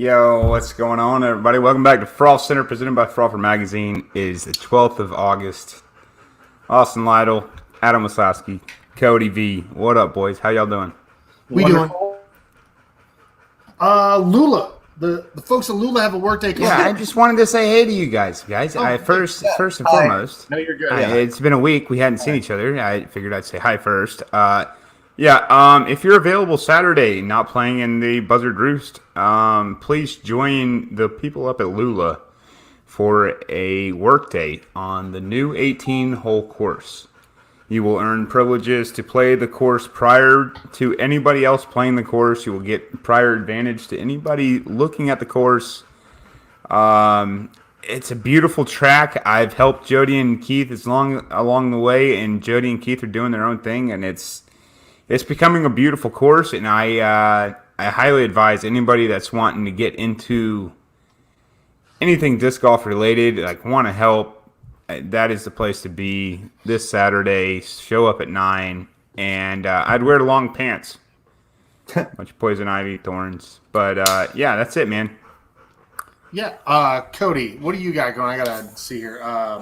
Yo, what's going on, everybody? Welcome back to Frolfcenter, presented by Frolfer Magazine. It is the 12th of August. Austin Lytle, Adam Waslowski, Cody V. What up, boys? How y'all doing? We doing? Lula. The folks at Lula have a workday coming. Yeah, I just wanted to say hey to you guys. First and foremost. No, you're good. It's been a week. We hadn't seen each other. I figured I'd say hi first. If you're available Saturday, not playing in the Buzzard Roost, please join the people up at Lula for a workday on the new 18-hole course. You will earn privileges to play the course prior to anybody else playing the course. You will get prior advantage to anybody looking at the course. It's a beautiful track. I've helped Jody and Keith along the way, and Jody and Keith are doing their own thing, and it's becoming a beautiful course. And I highly advise anybody that's wanting to get into anything disc golf related, like want to help. That is the place to be this Saturday. Show up at 9, and I'd wear the long pants. Bunch of poison ivy, thorns. But, that's it, man. Yeah, Cody, what do you got going? I got to see here.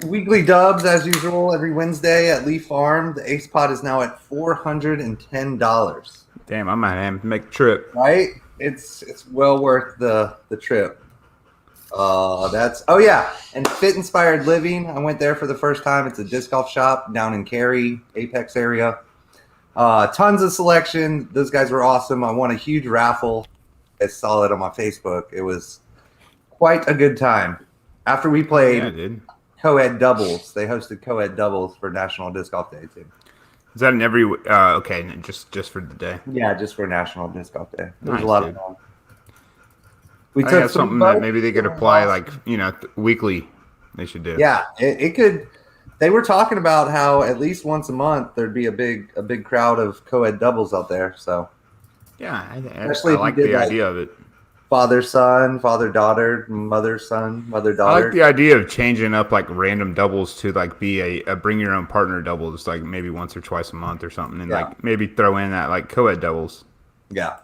Weekly dubs, as usual, every Wednesday at Leaf Farm. The Ace Pot is now at $410. Damn, I might have to make a trip. Right? It's well worth the trip. And Fit Inspired Living. I went there for the first time. It's a disc golf shop down in Cary, Apex area. Tons of selection. Those guys were awesome. I won a huge raffle. I saw it on my Facebook. It was quite a good time. After we played co-ed doubles, they hosted co-ed doubles for National Disc Golf Day too. Is that in every? Just for the day. Yeah, just for National Disc Golf Day. There was Nice, a lot dude. of fun. I think that's something that maybe they could apply, weekly. They should do. Yeah, it could. They were talking about how at least once a month there'd be a big crowd of co-ed doubles out there. So yeah, I Especially if like you did the that. idea of it. father-son, father-daughter, mother-son, I mother-daughter. like the idea of changing up like random doubles to like be a bring your own partner double, just like maybe once or twice a month or something, and like maybe throw in that like co-ed doubles. Yeah.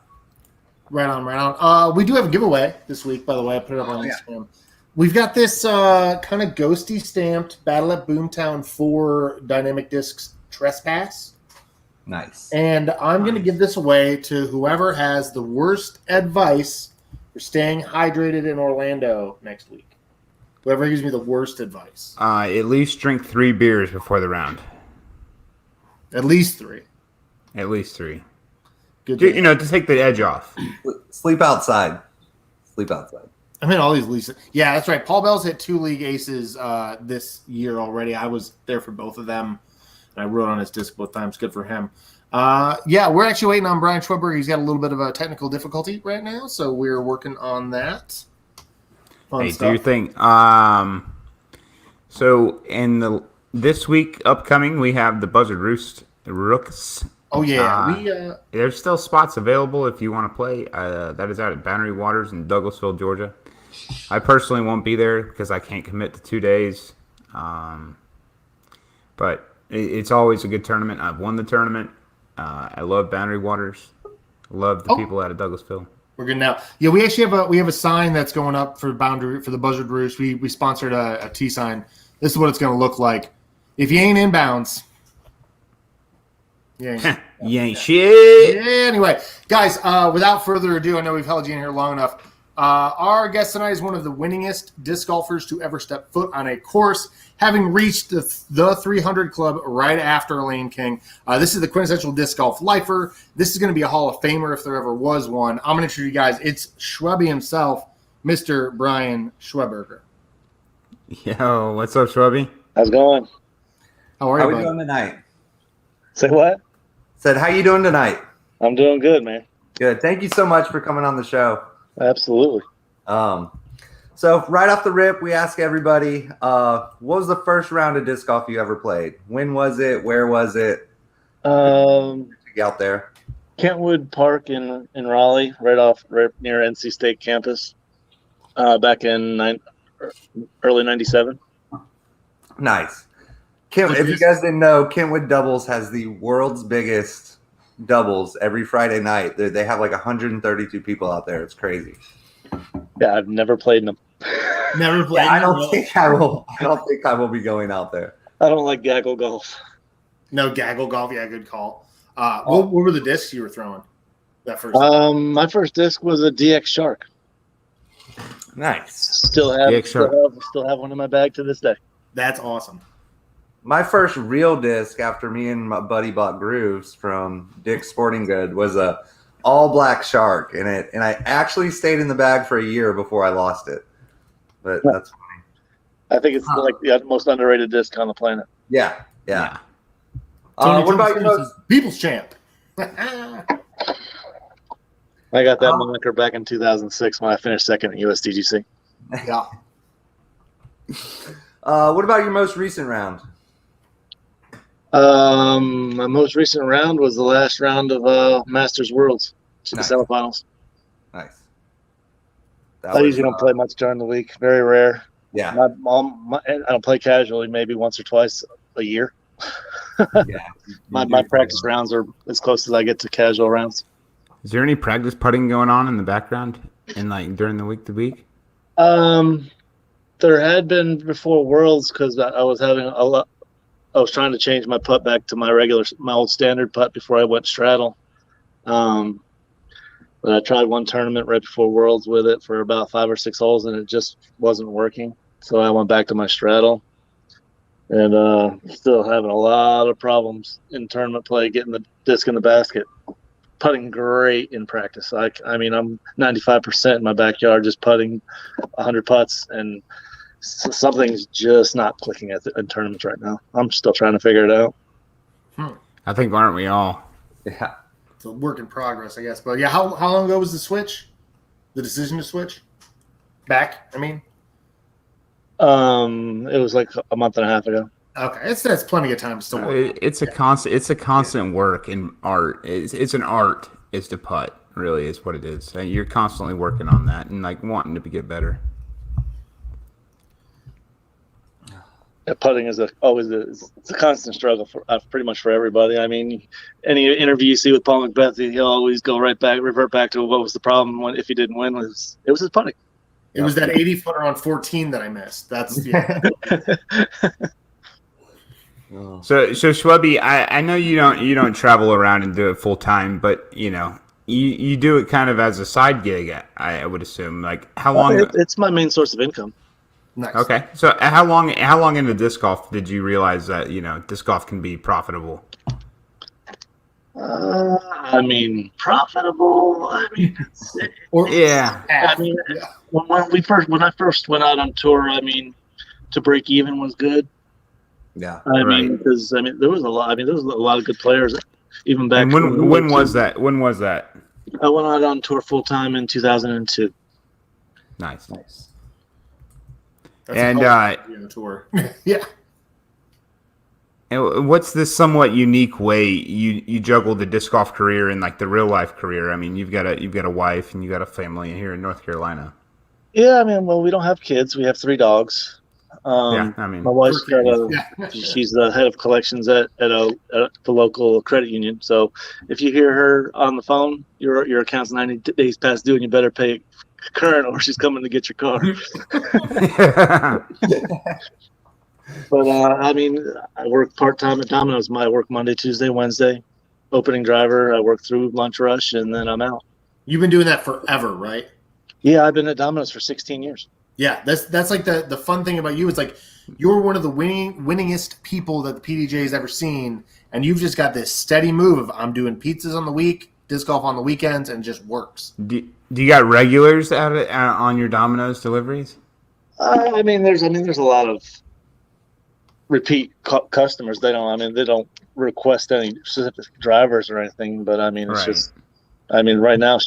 Right on. We do have a giveaway this week, by the way. I put it up on Instagram. We've got this kind of ghosty stamped Battle at Boomtown 4 Dynamic Discs Trespass. Nice. And I'm going to give this away to whoever has the worst advice for staying hydrated in Orlando next week. Whoever gives me the worst advice. At least drink 3 beers before the round. At least 3. At least 3. Good. To take the edge off. Sleep outside. I mean, all these leagues. Yeah, that's right. Paul Bell's hit 2 league aces this year already. I was there for both of them. And I wrote on his disc both times. Good for him. We're actually waiting on Brian Schweberger. He's got a little bit of a technical difficulty right now, so we're working on that. Hey, do your thing. So in this week upcoming, we have the Buzzard Roost Rooks. Oh yeah, there's still spots available if you want to play. That is out at Boundary Waters in Douglasville, Georgia. I personally won't be there because I can't commit to 2 days. But it's always a good tournament. I've won the tournament. I love Boundary Waters. Love the people out of Douglasville. We're good now. Yeah, we actually have a sign that's going up for the Buzzard Roost. We sponsored a T sign. This is what it's going to look like. If you ain't inbounds. You ain't shit. Yeah, anyway, guys, without further ado, I know we've held you in here long enough. Our guest tonight is one of the winningest disc golfers to ever step foot on a course, having reached the 300 club right after Lane King. This is the quintessential disc golf lifer. This is going to be a Hall of Famer if there ever was one. I'm going to introduce you guys. It's Schwebby himself, Mr. Brian Schweberger. Yo, what's up, Schwebby? How's it going? How are you, How we bud? doing tonight? Say what? Said, how you doing tonight? I'm doing good, man. Good. Thank you so much for coming on the show. Absolutely. So right off the rip, we ask everybody, what was the first round of disc golf you ever played? When was it? Where was it? Out there. Kentwood Park in Raleigh, right near NC State campus, back in early '97. Nice. If you guys didn't know, Kentwood Doubles has the world's biggest doubles every Friday night. They have like 132 people out there. It's crazy. Yeah, I've never played them. Never played. I don't think I will. I don't think I will be going out there. I don't like gaggle golf. No, gaggle golf. Yeah, good call. What were the discs you were throwing that first? My first disc was a DX Shark. Nice. Still have one in my bag to this day. That's awesome. My first real disc after me and my buddy bought Grooves from Dick's Sporting Good was a all black shark in it, and I actually stayed in the bag for a year before I lost it. But that's funny. I think it's like the most underrated disc on the planet. Yeah. What about your most People's Champ? I got that moniker back in 2006 when I finished second at USDGC. Yeah. What about your most recent round? My most recent round was the last round of Masters Worlds to the semifinals. Nice. I usually don't play much during the week. Very rare. Yeah. I don't play casually maybe once or twice a year. Yeah. My practice rounds are as close as I get to casual rounds. Is there any practice putting going on in the background and like during the week? There had been before Worlds because I was having I was trying to change my putt back to my old standard putt before I went straddle. But I tried one tournament right before Worlds with it for about 5 or 6 holes, and it just wasn't working. So I went back to my straddle, and still having a lot of problems in tournament play getting the disc in the basket. Putting great in practice. I mean, I'm 95% in my backyard just putting 100 putts, and something's just not clicking in tournaments right now. I'm still trying to figure it out. I think, aren't we all? Yeah. It's a work in progress, I guess. But yeah, how long ago was the switch? The decision to switch? Back, I mean? It was like a month and a half ago. Okay, that's plenty of time to still work. It's a constant work in art. It's an art. Is to putt. Really, is what it is. You're constantly working on that and like wanting to get better. Yeah, putting is always a constant struggle for pretty much for everybody. I mean, any interview you see with Paul McBeth, he'll always revert back to what was the problem if he didn't win. It was his putting. It was that 80-footer on 14 that I missed. That's So Schwebby, I know you don't travel around and do it full time, but you do it kind of as a side gig. I would assume. Like how long? It's my main source of income. nice. Okay, so how long into disc golf did you realize that disc golf can be profitable? I mean, profitable. I mean, Yeah. I mean, when I first went out on tour, I mean, to break even was good. Yeah. I mean, because there was a lot. There was a lot of good players, even back. And when was that? When was that? I went out on tour full time in 2002. Nice. That's And a tour. Yeah. and what's this somewhat unique way you juggle the disc golf career and like the real life career? I mean, you've got a wife and you got a family here in North Carolina. Yeah, I mean, well, we don't have kids. We have 3 dogs. Yeah, I mean, my wife's she's the head of collections at the local credit union. So if you hear her on the phone, your account's 90 days past due, and you better pay current, or she's coming to get your car. But I mean, I work part time at Domino's. I work Monday, Tuesday, Wednesday, opening driver. I work through lunch rush, and then I'm out. You've been doing that forever, right? Yeah, I've been at Domino's for 16 years. Yeah, that's like the fun thing about you is like you're one of the winningest people that the PDJ has ever seen, and you've just got this steady move of I'm doing pizzas on the week, disc golf on the weekends, and it just works. Do you got regulars on your Domino's deliveries? I mean, there's a lot of repeat customers. They don't request any specific drivers or anything. But I mean, it's just, right now,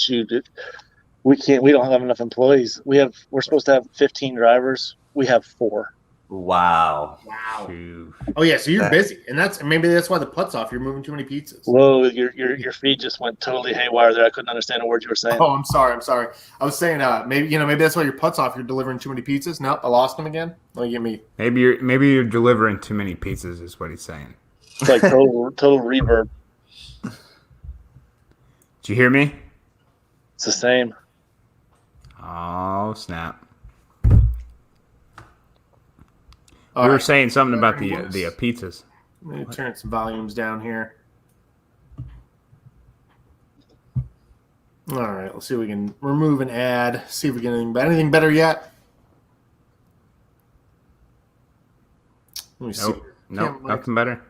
we don't have enough employees. We're supposed to have 15 drivers. We have 4. Wow. Shoot. Oh yeah, so you're busy, and maybe that's why the putt's off. You're moving too many pizzas. Whoa, your feed just went totally haywire there. I couldn't understand a word you were saying. Oh, I'm sorry. I was saying maybe that's why your putt's off. You're delivering too many pizzas. Nope, I lost them again. Let me get me. Maybe you're delivering too many pizzas, is what he's saying. It's like total reverb. Did you hear me? It's the same. Oh, snap. All We were right. saying something about the Yes. pizzas. Let me turn some volumes down here. All right, let's see if we can remove and add. See if we get anything better yet. Let me see. Nope, nothing better.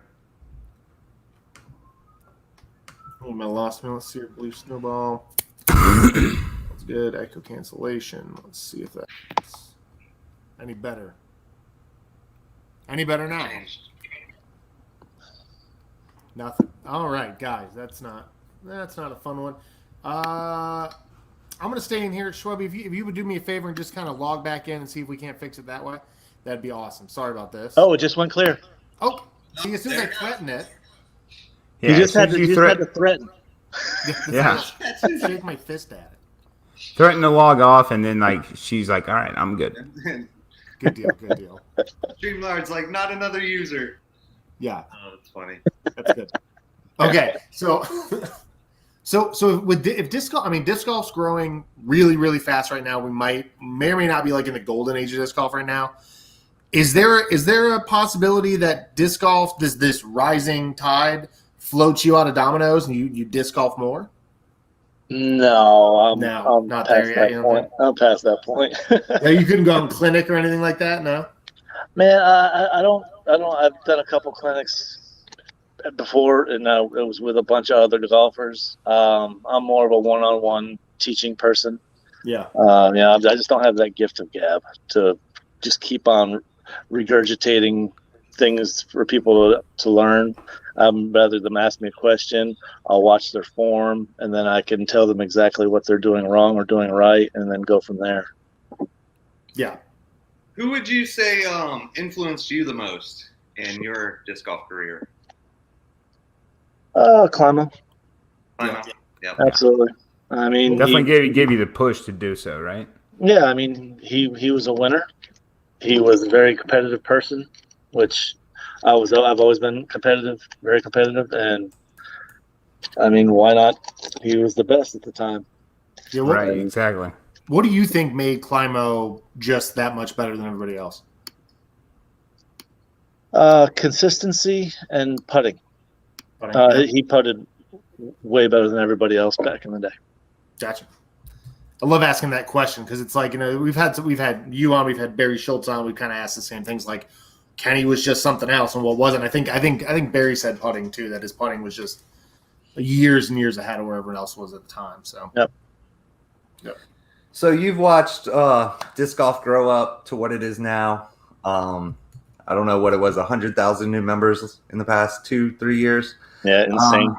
Oh, I lost me. Let's see here. Blue Snowball. That's good. Echo cancellation. Let's see if that's any better. Any better now? Nothing. All right, guys. That's not a fun one. I'm gonna stay in here, Schwebby. If you would do me a favor and just kind of log back in and see if we can't fix it that way, that'd be awesome. Sorry about this. Oh, it just went clear. Oh, see, as soon as I threaten it, Yeah, you just as had soon as to had to threaten. Yeah. shake my fist at it. threaten to log off, and then like she's like, "All right, I'm good." Good deal. Good deal. Streamlard's like, not another user. Yeah, Oh, that's funny. that's good. Okay, so with if disc golf, I mean, disc golf's growing really, really fast right now. We may or may not be like in the golden age of disc golf right now. Is there a possibility that disc golf, this rising tide, floats you out of dominoes and you disc golf more? No, I'm not past there yet. that You don't point. I'm past that point. Yeah, you couldn't go on clinic or anything like that. No. Man, I don't. I've done a couple clinics before, and it was with a bunch of other golfers. I'm more of a one-on-one teaching person. Yeah. I just don't have that gift of gab to just keep on regurgitating things for people to learn. Rather than ask me a question, I'll watch their form, and then I can tell them exactly what they're doing wrong or doing right, and then go from there. Yeah. Who would you say influenced you the most in your disc golf career? Clima. Yeah. Absolutely. I mean, Definitely gave you the push to do so, right? Yeah, I mean, he was a winner. He was a very competitive person, which I've always been competitive, very competitive, and I mean, why not? He was the best at the time. Yeah. Right, exactly. What do you think made Climo just that much better than everybody else? Consistency and putting. Yeah. He putted way better than everybody else back in the day. Gotcha. I love asking that question because it's like, we've had you on, we've had Barry Schultz on, we've kind of asked the same things like Kenny was just something else and what wasn't. I think Barry said putting too, that his putting was just years and years ahead of where everyone else was at the time. So Yep. So you've watched disc golf grow up to what it is now. I don't know what it was, 100,000 new members in the past 2-3 years. Yeah, insane.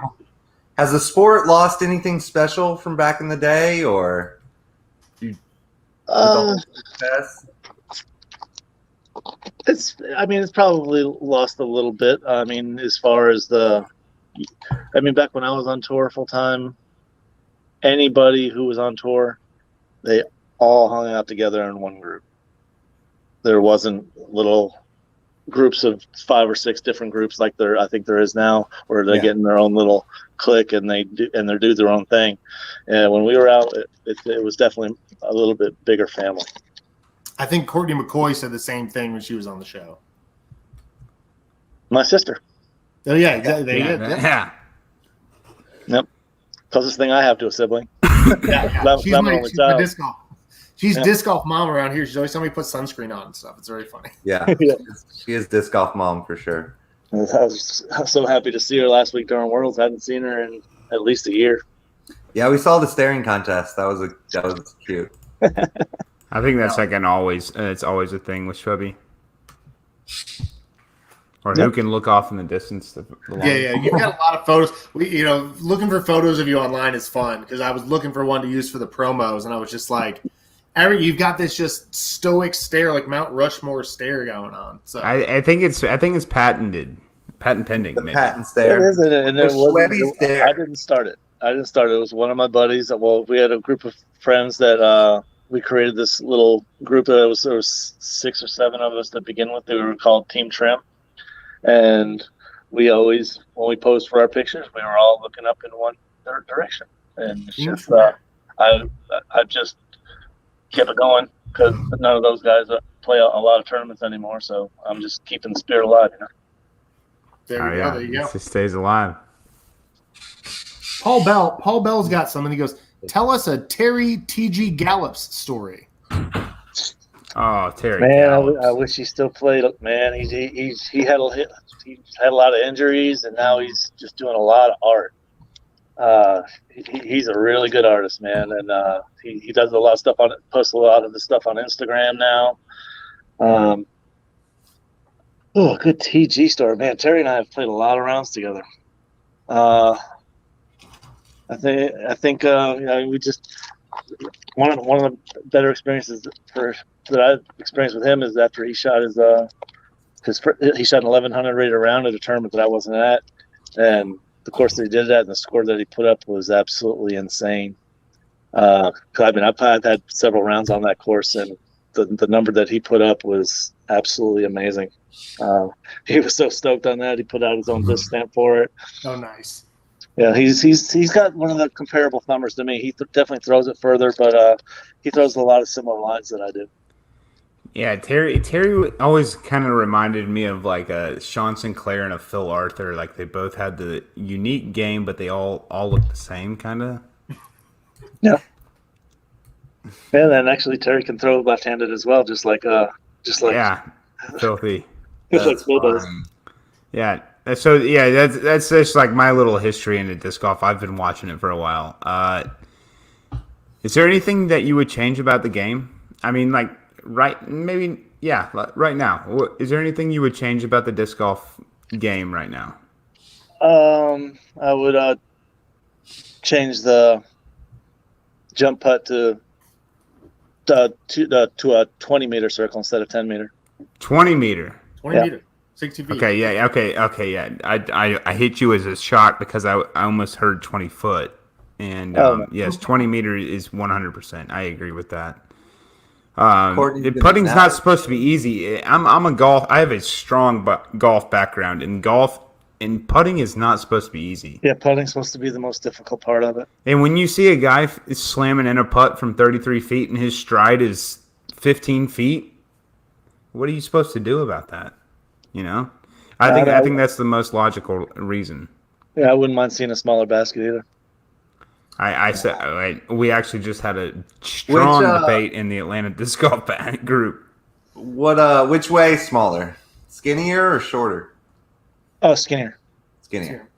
Has the sport lost anything special from back in the day, or It's probably lost a little bit. I mean, as far as back when I was on tour full time, anybody who was on tour, they all hung out together in one group. There wasn't little groups of 5 or 6 different groups like I think there is now, where they get in their own little clique and they do their own thing. And when we were out, it was definitely a little bit bigger family. I think Courtney McCoy said the same thing when she was on the show. My sister. Oh yeah, exactly. Yeah. Yep. Closest thing I have to a sibling. Yeah. She's I'm my an only child. disc golf. She's disc golf mom around here. She's always telling me to put sunscreen on and stuff. It's very funny. Yeah, she is disc golf mom for sure. I was so happy to see her last week during Worlds. I hadn't seen her in at least a year. Yeah, we saw the staring contest. That was cute. I think that's it's always a thing with Schwebby. Or who can look off in the distance. The Yeah. You've got a lot of photos. Looking for photos of you online is fun because I was looking for one to use for the promos, and I was just like, you've got this just stoic stare, like Mount Rushmore stare going on. So I think it's patented, patent pending. The maybe. patent stare. It is, and it Schwebby's stare. I didn't start it. It was one of my buddies. Well, we had a group of friends that we created this little group. There was 6 or 7 of us to begin with. They were called Team Trim. And we always, when we posed for our pictures, we were all looking up in one direction. And it's just, I just kept it going because none of those guys play a lot of tournaments anymore. So I'm just keeping the spirit alive. There you go. There you go. It just stays alive. Paul Bell's got something. He goes, "Tell us a Terry T.G. Gallops story." Oh, Terry. Man, I wish he still played. Man, he had a lot of injuries, and now he's just doing a lot of art. He's a really good artist, man, and he does a lot of stuff on it. Posts a lot of the stuff on Instagram now. Good TG story, man. Terry and I have played a lot of rounds together. I think we just one of the better experiences that I've experienced with him is after he shot he shot an 1100 rated round at a tournament that I wasn't at, and the course that he did that and the score that he put up was absolutely insane. I've had several rounds on that course, and the number that he put up was absolutely amazing. He was so stoked on that. He put out his own disc stamp for it. Oh, nice. Yeah, he's got one of the comparable numbers to me. He definitely throws it further, but he throws a lot of similar lines that I do. Yeah, Terry always kind of reminded me of like a Sean Sinclair and a Phil Arthur. Like they both had the unique game, but they all look the same, kind of. Yeah. And then actually Terry can throw left-handed as well, just like yeah, filthy. Just like Phil does. Yeah. So yeah, that's just like my little history into disc golf. I've been watching it for a while. Is there anything that you would change about the game? I mean, like right now. Is there anything you would change about the disc golf game right now? I would change the jump putt to a 20-meter circle instead of 10-meter. 20 meter. 20 meter. 60 feet. Okay, yeah, yeah. I hit you as a shock because I almost heard 20 foot. And yes, 20 meter is 100%. I agree with that. Putting's not supposed to be easy. I have a strong golf background, and putting is not supposed to be easy. Yeah, putting's supposed to be the most difficult part of it. And when you see a guy slamming in a putt from 33 feet and his stride is 15 feet, what are you supposed to do about that? You know, I think that's the most logical reason. Yeah, I wouldn't mind seeing a smaller basket either. I said we actually just had a strong debate in the Atlanta Disc Golf group. Which way smaller, skinnier or shorter? Oh, skinnier.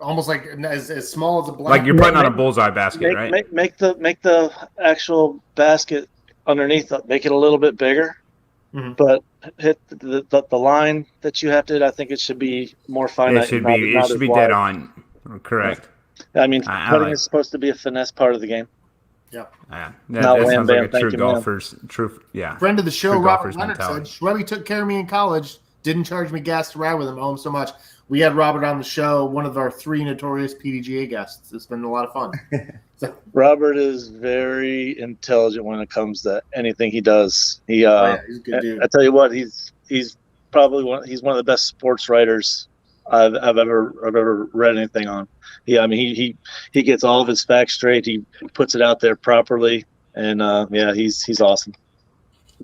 Almost like as small as a blank. Like you're putting on a bullseye basket, right? Make the actual basket underneath. Make it a little bit bigger. Mm-hmm. But hit the line that you have to hit. I think it should be more finite. It should be dead on. Correct. I mean, putting is supposed to be a finesse part of the game. Yeah. That sounds like a true golfer's true. Yeah. Friend of the show, Robert Leonard said, "Schwebby took care of me in college. Didn't charge me gas to ride with him home so much." We had Robert on the show, one of our 3 notorious PDGA guests. It's been a lot of fun. Robert is very intelligent when it comes to anything he does. He's a good dude. I tell you what, he's probably one of the best sports writers I've ever read anything on. He gets all of his facts straight. He puts it out there properly, and he's awesome.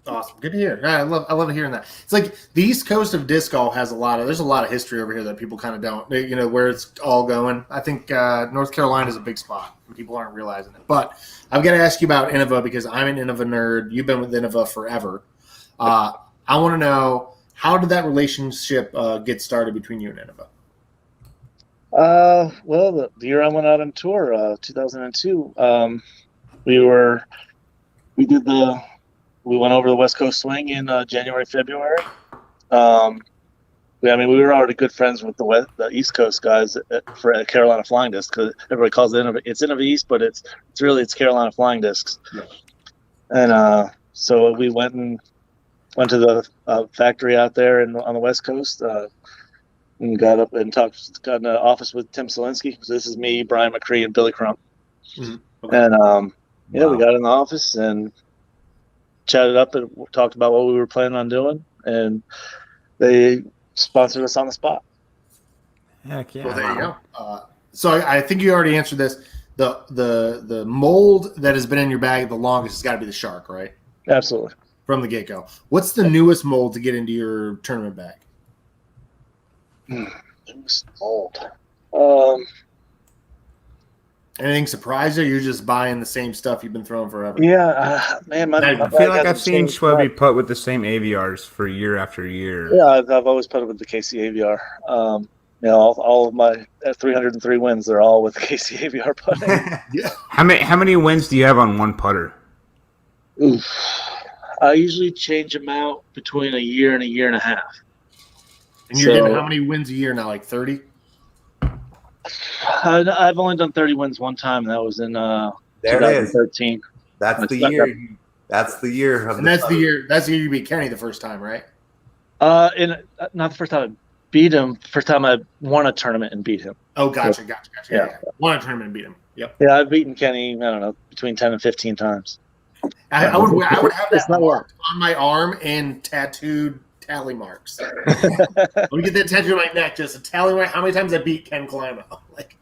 Awesome. Good to hear. I love hearing that. It's like the East Coast of disc golf has there's a lot of history over here that people kind of don't, where it's all going. I think North Carolina is a big spot. People aren't realizing it. But I've got to ask you about Nineveh because I'm an Nineveh nerd. You've been with Nineveh forever. I want to know, how did that relationship get started between you and Nineveh? Well, the year I went out on tour, 2002, we went over the West Coast Swing in January, February. We were already good friends with the East Coast guys for Carolina Flying Discs, because everybody calls it Innova. It's Innova East, but it's Carolina Flying Discs. Yeah. And so we went to the factory out there on the West Coast, and got up and got in the office with Tim Selinsky. So this is me, Brian McCree, and Billy Crump. Mm-hmm. Okay. And we got in the office and chatted up and talked about what we were planning on doing, and they sponsored us on the spot. Heck yeah! Well, there you go. So I think you already answered this. The mold that has been in your bag the longest has got to be the shark, right? Absolutely. from the get-go. What's the newest mold to get into your tournament bag? Newest mold. Anything surprise you? You're just buying the same stuff you've been throwing forever. Yeah, man, my I I bag feel like I've hasn't seen changed Schwebby much. put with the same AVRs for year after year. Yeah, I've always put it with the KC AVR. All of my 303 wins, they're all with KC AVR putting. Yeah. How many wins do you have on one putter? Oof. I usually change them out between a year and a half. And you're So- getting how many wins a year now? Like 30? I've only done 30 wins one time. That was in There it is. 2013. That's the year. That's the year of And that's the year you beat Kenny the first time, right? Not the first time I beat him. First time I won a tournament and beat him. Oh, gotcha. Yeah. Won a tournament and beat him. Yep. Yeah, I've beaten Kenny, I don't know, between 10 and 15 times. I would have It's that not marked on my arm and tattooed tally marks. Let me get that tattooed on my neck, just a tally mark. How many times I beat Ken Climo? Like,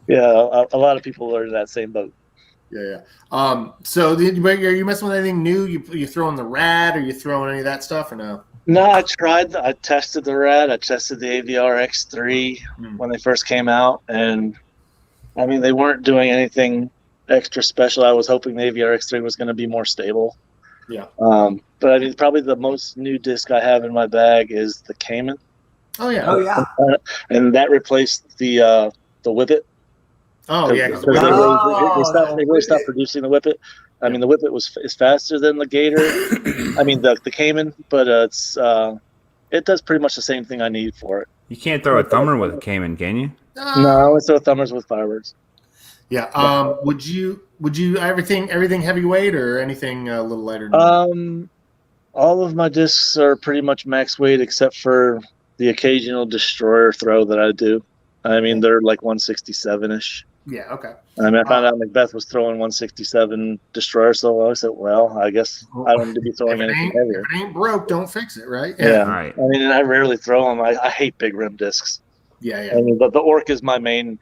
Yeah, a lot of people are in that same boat. yeah. So are you messing with anything new? You throwing the rad? Or you throwing any of that stuff or no? No, I tested the RAD. I tested the AVR X3 when they first came out. And, I mean, they weren't doing anything extra special. I was hoping the AVR X3 was going to be more stable. Yeah. But, I mean, probably the most new disc I have in my bag is the Cayman. Oh yeah. Oh yeah. And that replaced the Whippet. Oh yeah. 'cause They Oh, really stopped producing the Whippet. I mean, the Whippet is faster than the Gator. I mean, the Cayman, but it does pretty much the same thing I need for it. You can't throw a thumber with a Cayman, can you? No, I always throw thumbers with Firebirds. Yeah. Would you everything heavyweight or anything a little lighter? Than All of my discs are pretty much max weight except for the occasional destroyer throw that I do. I mean, they're like 167-ish. Yeah. Okay. I mean, I found out Macbeth was throwing 167 destroyer, so I said, well, I guess I don't need to be throwing anything heavier. If it ain't broke, don't fix it, right? Yeah. Right. I mean, and I rarely throw them. I hate big rim discs. Yeah. I mean, but the Orc is my main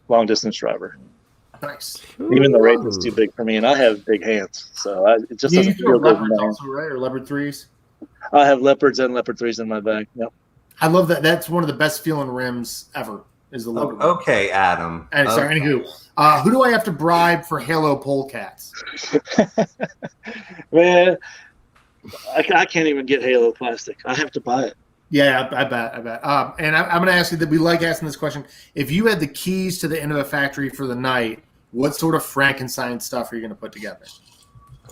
long distance driver. Nice. Even the Wraith is too big for me, and I have big hands, so it just You doesn't throw feel good. leopards also, right? Or leopard 3s? I have leopards and leopard 3s in my bag. Yep. I love that. That's one of the best feeling rims ever. Is the leopard. Okay, Adam. And sorry, anywho, who do I have to bribe for Halo polecats? Man, I can't even get Halo plastic. I have to buy it. Yeah, I bet. And I'm going to ask you that we like asking this question. If you had the keys to the Nineveh factory for the night, what sort of Frankenstein stuff are you going to put together?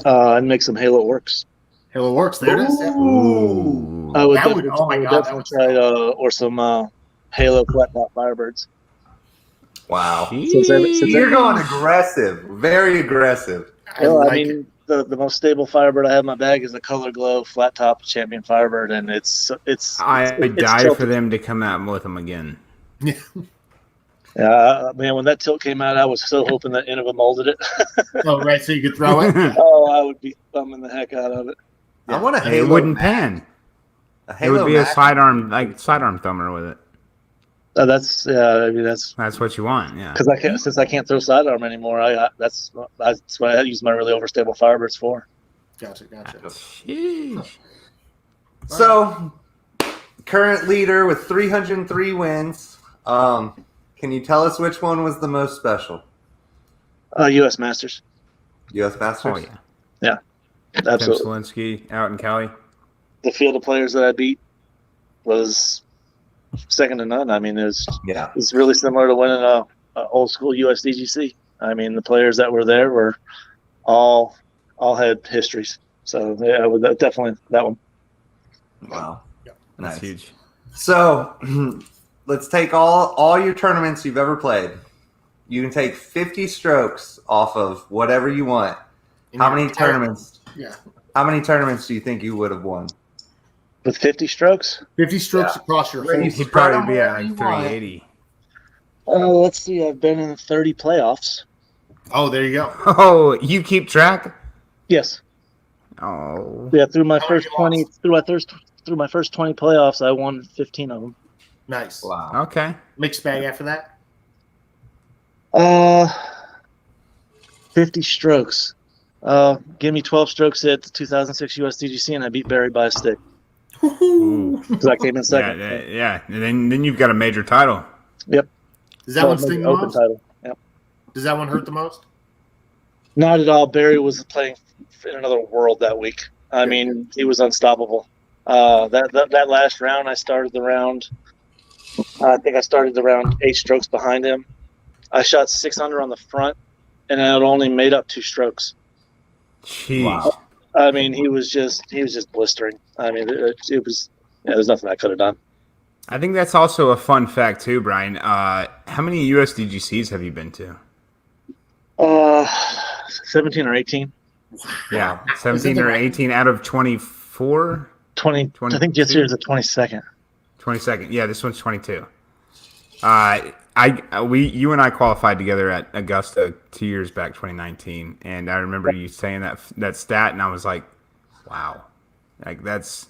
I'd make some Halo Orcs. Halo Works. There it is. Yeah. Ooh. I would That would- definitely, oh my I would God, that definitely would- try or some Halo flat top Firebirds. Wow. Since You're going aggressive. Very aggressive. I Well, like I mean, the most stable Firebird I have in my bag is the Color Glow flat top Champion Firebird, and it's I would it's die tilted. for them to come out with them again. it. Yeah, man, when that tilt came out, I was so hoping that Nineveh molded it. Oh, right. So you could throw it. Oh, I would be thumbing the heck out of it. I want a And it Halo. wouldn't Mac. pan. A It Halo would be a Mac. sidearm thumber with it. I mean, that's That's what you want, yeah. because since I can't throw sidearm anymore. That's what I use my really overstable Firebirds for. Gotcha. Sheesh. So, current leader with 303 wins. Can you tell us which one was the most special? U.S. Masters, U.S. Masters? Oh yeah. Tim absolutely. Selinsky out in Cali. The field of players that I beat was second to none. I mean, Yeah. it's really similar to winning a old school USDGC. I mean, the players that were there were all had histories. So yeah, definitely that one. Wow. Yep. That's Nice. huge. So, let's take all your tournaments you've ever played. You can take 50 strokes off of whatever you want. How many tournaments? Yeah. How many tournaments do you think you would have won? With 50 strokes? 50 strokes Yeah. across your Where whole. you He'd spread probably them be at wherever like you want. 380. Let's see. I've been in 30 playoffs. Oh, there you go. Oh, you keep track? Yes. Oh. Yeah. Through my How first many 20, through my first 20 playoffs, I won 15 of them. Nice. Wow. Okay. Mixed bag after that. 50 strokes. Give me 12 strokes at the 2006 USDGC, and I beat Barry by a stick. Ooh. Because I came in second. Yeah. And then you've got a major title. Yep. Does that one sting the Open most? title. Yep. Does that one hurt the most? Not at all. Barry was playing in another world that week. I mean, he was unstoppable. That last round, I started the round. I think I started the round 8 strokes behind him. I shot 6 under on the front, and I had only made up 2 strokes. Jeez. Wow. I mean, he was just blistering. I mean, it was there's nothing I could have done. I think that's also a fun fact too, Brian. How many USDGCs have you been to? 17 or 18. Yeah, 17 or 18 out of 24? 20. I think this year's the 22nd. 22nd. Yeah, this one's 22. You and I qualified together at Augusta 2 years back, 2019, and I remember you saying that stat, and I was like, wow, like that's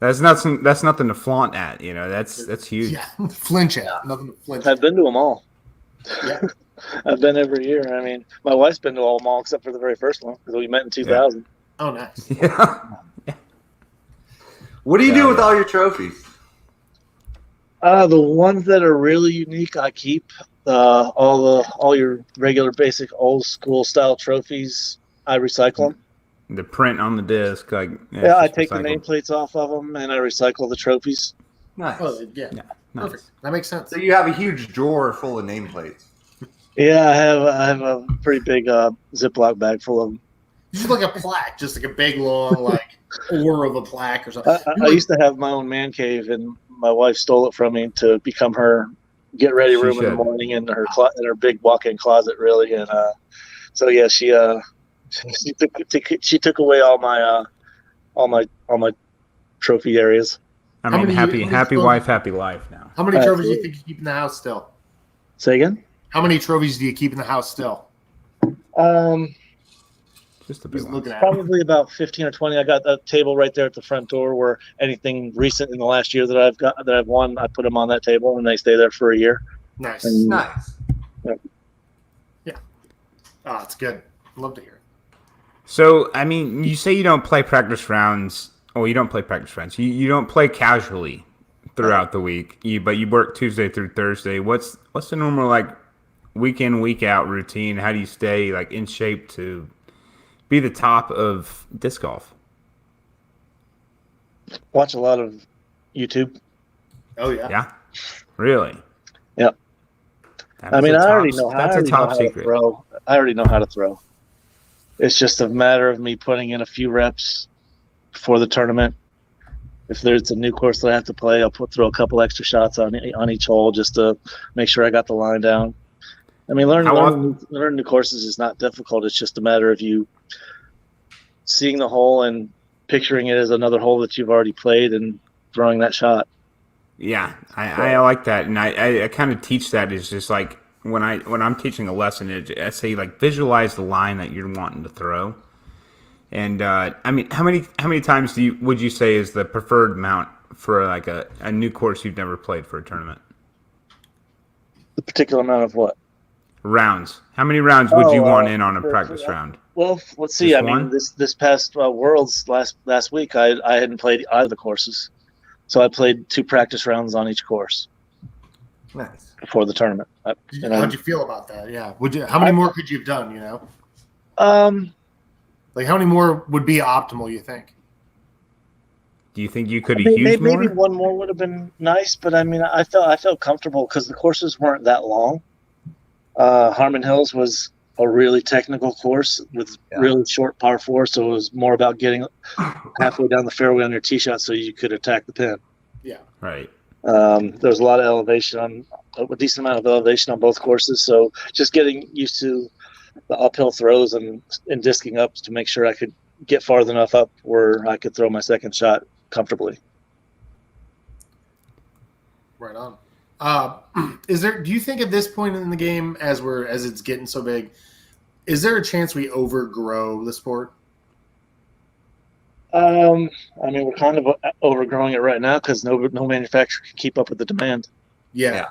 nothing to flaunt at, you know. That's huge. Yeah, flinch at. Nothing to flinch I've been to them all. Yeah. I've been every year. I mean, my wife's been to all them all except for the very first one because we met in 2000. Oh, nice. Yeah. What do you do with all your trophies? The ones that are really unique, I keep. All your regular basic old school style trophies, I recycle them. The print on the disc, like I take the nameplates off of them and I recycle the trophies. Nice. Oh, yeah. Nice. Perfect. That makes sense. So you have a huge drawer full of nameplates. Yeah, I have a pretty big Ziploc bag full of them. Just like a plaque, just like a big long like ore of a plaque or something. I used to have my own man cave, and my wife stole it from me to become her get ready room in the morning in her big walk-in closet, really. And so yeah, she took away all my trophy areas. I How mean, many happy wife, happy life. Now, How many trophies do you think you keep in the house still? Say again? How many trophies do you keep in the house still? just a big Just one. looking at it. Probably about 15 or 20. I got a table right there at the front door where anything recent in the last year that I've won, I put them on that table and they stay there for a year. Nice. And- Nice. Yeah. Oh, it's good. Love to hear it. So, I mean, you say you don't play practice rounds. Oh, you don't play practice rounds. You don't play casually throughout the week. But you work Tuesday through Thursday. What's the normal like week in, week out routine? How do you stay like in shape to be the top of disc golf? Watch a lot of YouTube. Oh, yeah. Yeah, really. Yep. That I is mean, a I top- already know how. That's a top secret. To throw. I already know how to throw. It's just a matter of me putting in a few reps before the tournament. If there's a new course that I have to play, I'll throw a couple extra shots on each hole just to make sure I got the line down. I mean, learning new courses is not difficult. It's just a matter of you seeing the hole and picturing it as another hole that you've already played and throwing that shot. Yeah, I like that, and I kind of teach that. Is just like when I'm teaching a lesson, I say like visualize the line that you're wanting to throw. And I mean, how many times would you say is the preferred amount for like a new course you've never played for a tournament? The particular amount of what? Rounds. How many rounds would you want in on a for- practice round? Well, let's see. Just I mean, one? this past Worlds last week, I hadn't played either of the courses, so I played 2 practice rounds on each course Nice. before the tournament. How'd you feel about that? Yeah. How many more could you have done, you know? Like, how many more would be optimal, you think? Do you think you could have maybe, used more? maybe one more would have been nice, but I mean, I felt comfortable because the courses weren't that long. Harmon Hills was a really technical course with really short par 4, so it was more about getting halfway down the fairway on your tee shot so you could attack the pin. Yeah. Right. There was a lot of elevation a decent amount of elevation on both courses, so just getting used to the uphill throws and disking up to make sure I could get farther enough up where I could throw my second shot comfortably. Right on. Do you think at this point in the game, as it's getting so big, is there a chance we overgrow the sport? I mean, we're kind of overgrowing it right now because no manufacturer can keep up with the demand. Yeah.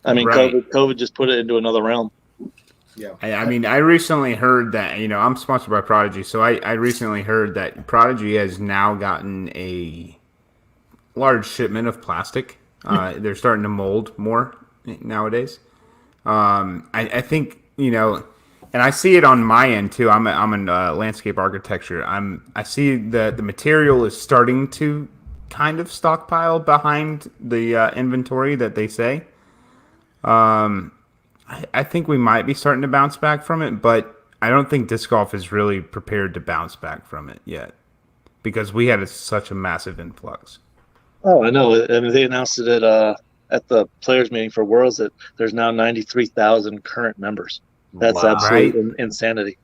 I mean, Right. COVID just put it into another realm. Yeah. I mean, I recently heard that, I'm sponsored by Prodigy, so I recently heard that Prodigy has now gotten a large shipment of plastic. They're starting to mold more nowadays. I think, and I see it on my end too. I'm in landscape architecture. I see that the material is starting to kind of stockpile behind the inventory that they say. I think we might be starting to bounce back from it, but I don't think disc golf is really prepared to bounce back from it yet because we had such a massive influx. Oh, I know. I mean, they announced it at the players meeting for Worlds that there's now 93,000 current members. That's absolute insanity.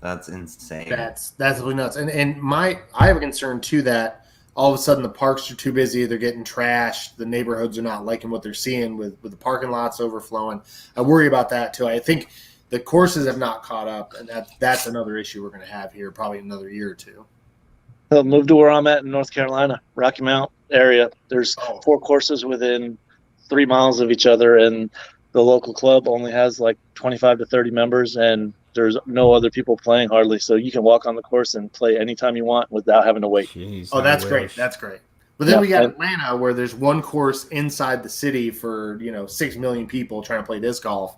That's insane. That's absolutely nuts. And I have a concern too that all of a sudden the parks are too busy, they're getting trashed, the neighborhoods are not liking what they're seeing with the parking lots overflowing. I worry about that too. I think the courses have not caught up, and that's another issue we're going to have here probably in another year or two. I'll move to where I'm at in North Carolina, Rocky Mount area. There's 4 courses within 3 miles of each other, and the local club only has like 25 to 30 members, and there's no other people playing hardly. So you can walk on the course and play anytime you want without having to wait. Jeez, that's great. That's great. But then we got Atlanta, where there's one course inside the city for 6 million people trying to play disc golf,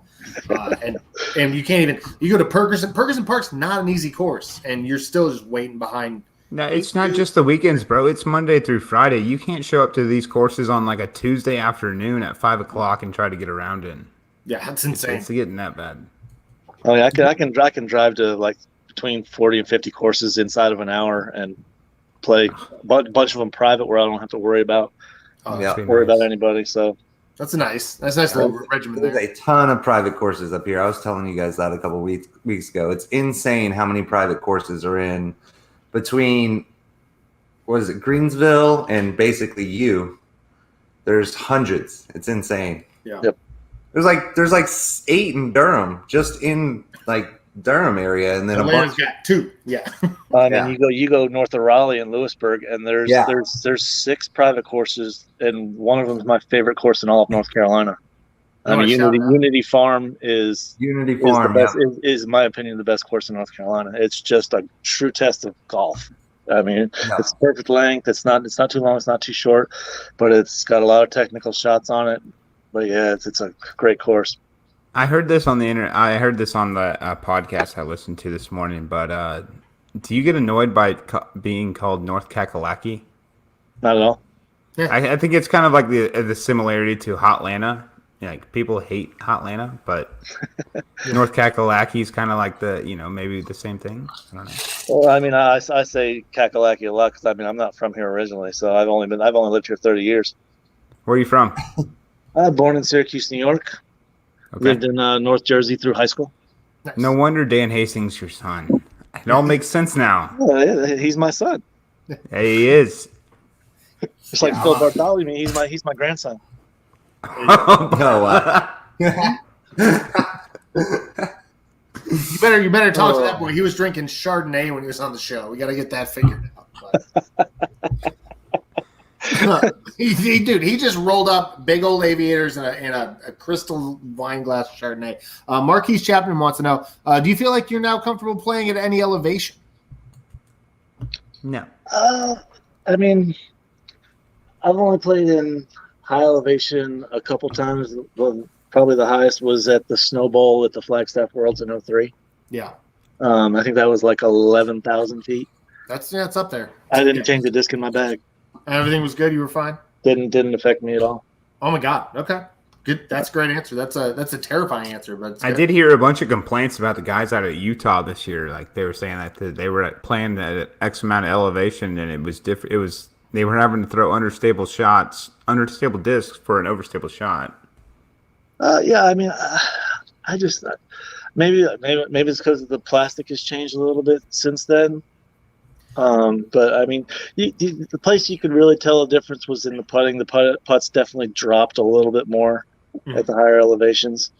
and you can't even. You go to Perkerson Park's not an easy course, and you're still just waiting behind. No, it's not just the weekends, bro. It's Monday through Friday. You can't show up to these courses on like a Tuesday afternoon at 5:00 and try to get around in. Yeah, that's insane. It's getting that bad. Oh yeah, I can drive to like between 40 and 50 courses inside of an hour and play a bunch of them private where I don't have to worry about anybody. So that's a nice little regimen there. There's a ton of private courses up here. I was telling you guys that a couple weeks ago. It's insane how many private courses are in between Greensville and basically you. There's hundreds. It's insane. Yeah. Yep. There's like 8 in Durham, just in like Durham area, and then Atlanta's got 2. Yeah. I mean, you go north of Raleigh and Lewisburg, and there's 6 private courses, and one of them is my favorite course in all of North Carolina. I mean, Unity Farm is the best, is in my opinion the best course in North Carolina. It's just a true test of golf. I mean, it's perfect length. It's not too long. It's not too short, but it's got a lot of technical shots on it. But yeah, it's a great course. I heard this on the internet. I heard this on the podcast I listened to this morning. But do you get annoyed by being called North Kakalaki? Not at all. Yeah. I think it's kind of like the similarity to Hotlanta. Like people hate Hotlanta, but North Kakalaki is kind of like the maybe the same thing. I don't know. Well, I mean, I say Kakalaki a lot because I mean I'm not from here originally, so I've only lived here 30 years. Where are you from? Born in Syracuse, New York. Okay. Lived in North Jersey through high school. Nice. No wonder Dan Hastings' your son. It all makes sense now. Yeah, he's my son. Yeah, he is. Just like Phil Bartholomew, he's my grandson. No. You better talk to that boy. He was drinking Chardonnay when he was on the show. We got to get that figured out. He just rolled up big old aviators in a crystal wine glass of Chardonnay. Marquise Chapman wants to know, do you feel like you're now comfortable playing at any elevation? No. I mean, I've only played in high elevation a couple times. Probably the highest was at the Snowball at the Flagstaff Worlds in 2003. Yeah. I think that was like 11,000 feet. That's up there. I didn't change the disc in my bag. Everything was good. You were fine. Didn't affect me at all. Oh my God. Okay. Good. That's a great answer. That's a terrifying answer, but I did hear a bunch of complaints about the guys out of Utah this year. Like they were saying that they were playing at X amount of elevation, and it was different. They were having to throw understable discs for an overstable shot. Yeah, I mean, I just maybe it's because the plastic has changed a little bit since then. But I mean, the place you could really tell a difference was in the putting. The putts definitely dropped a little bit more at the higher elevations.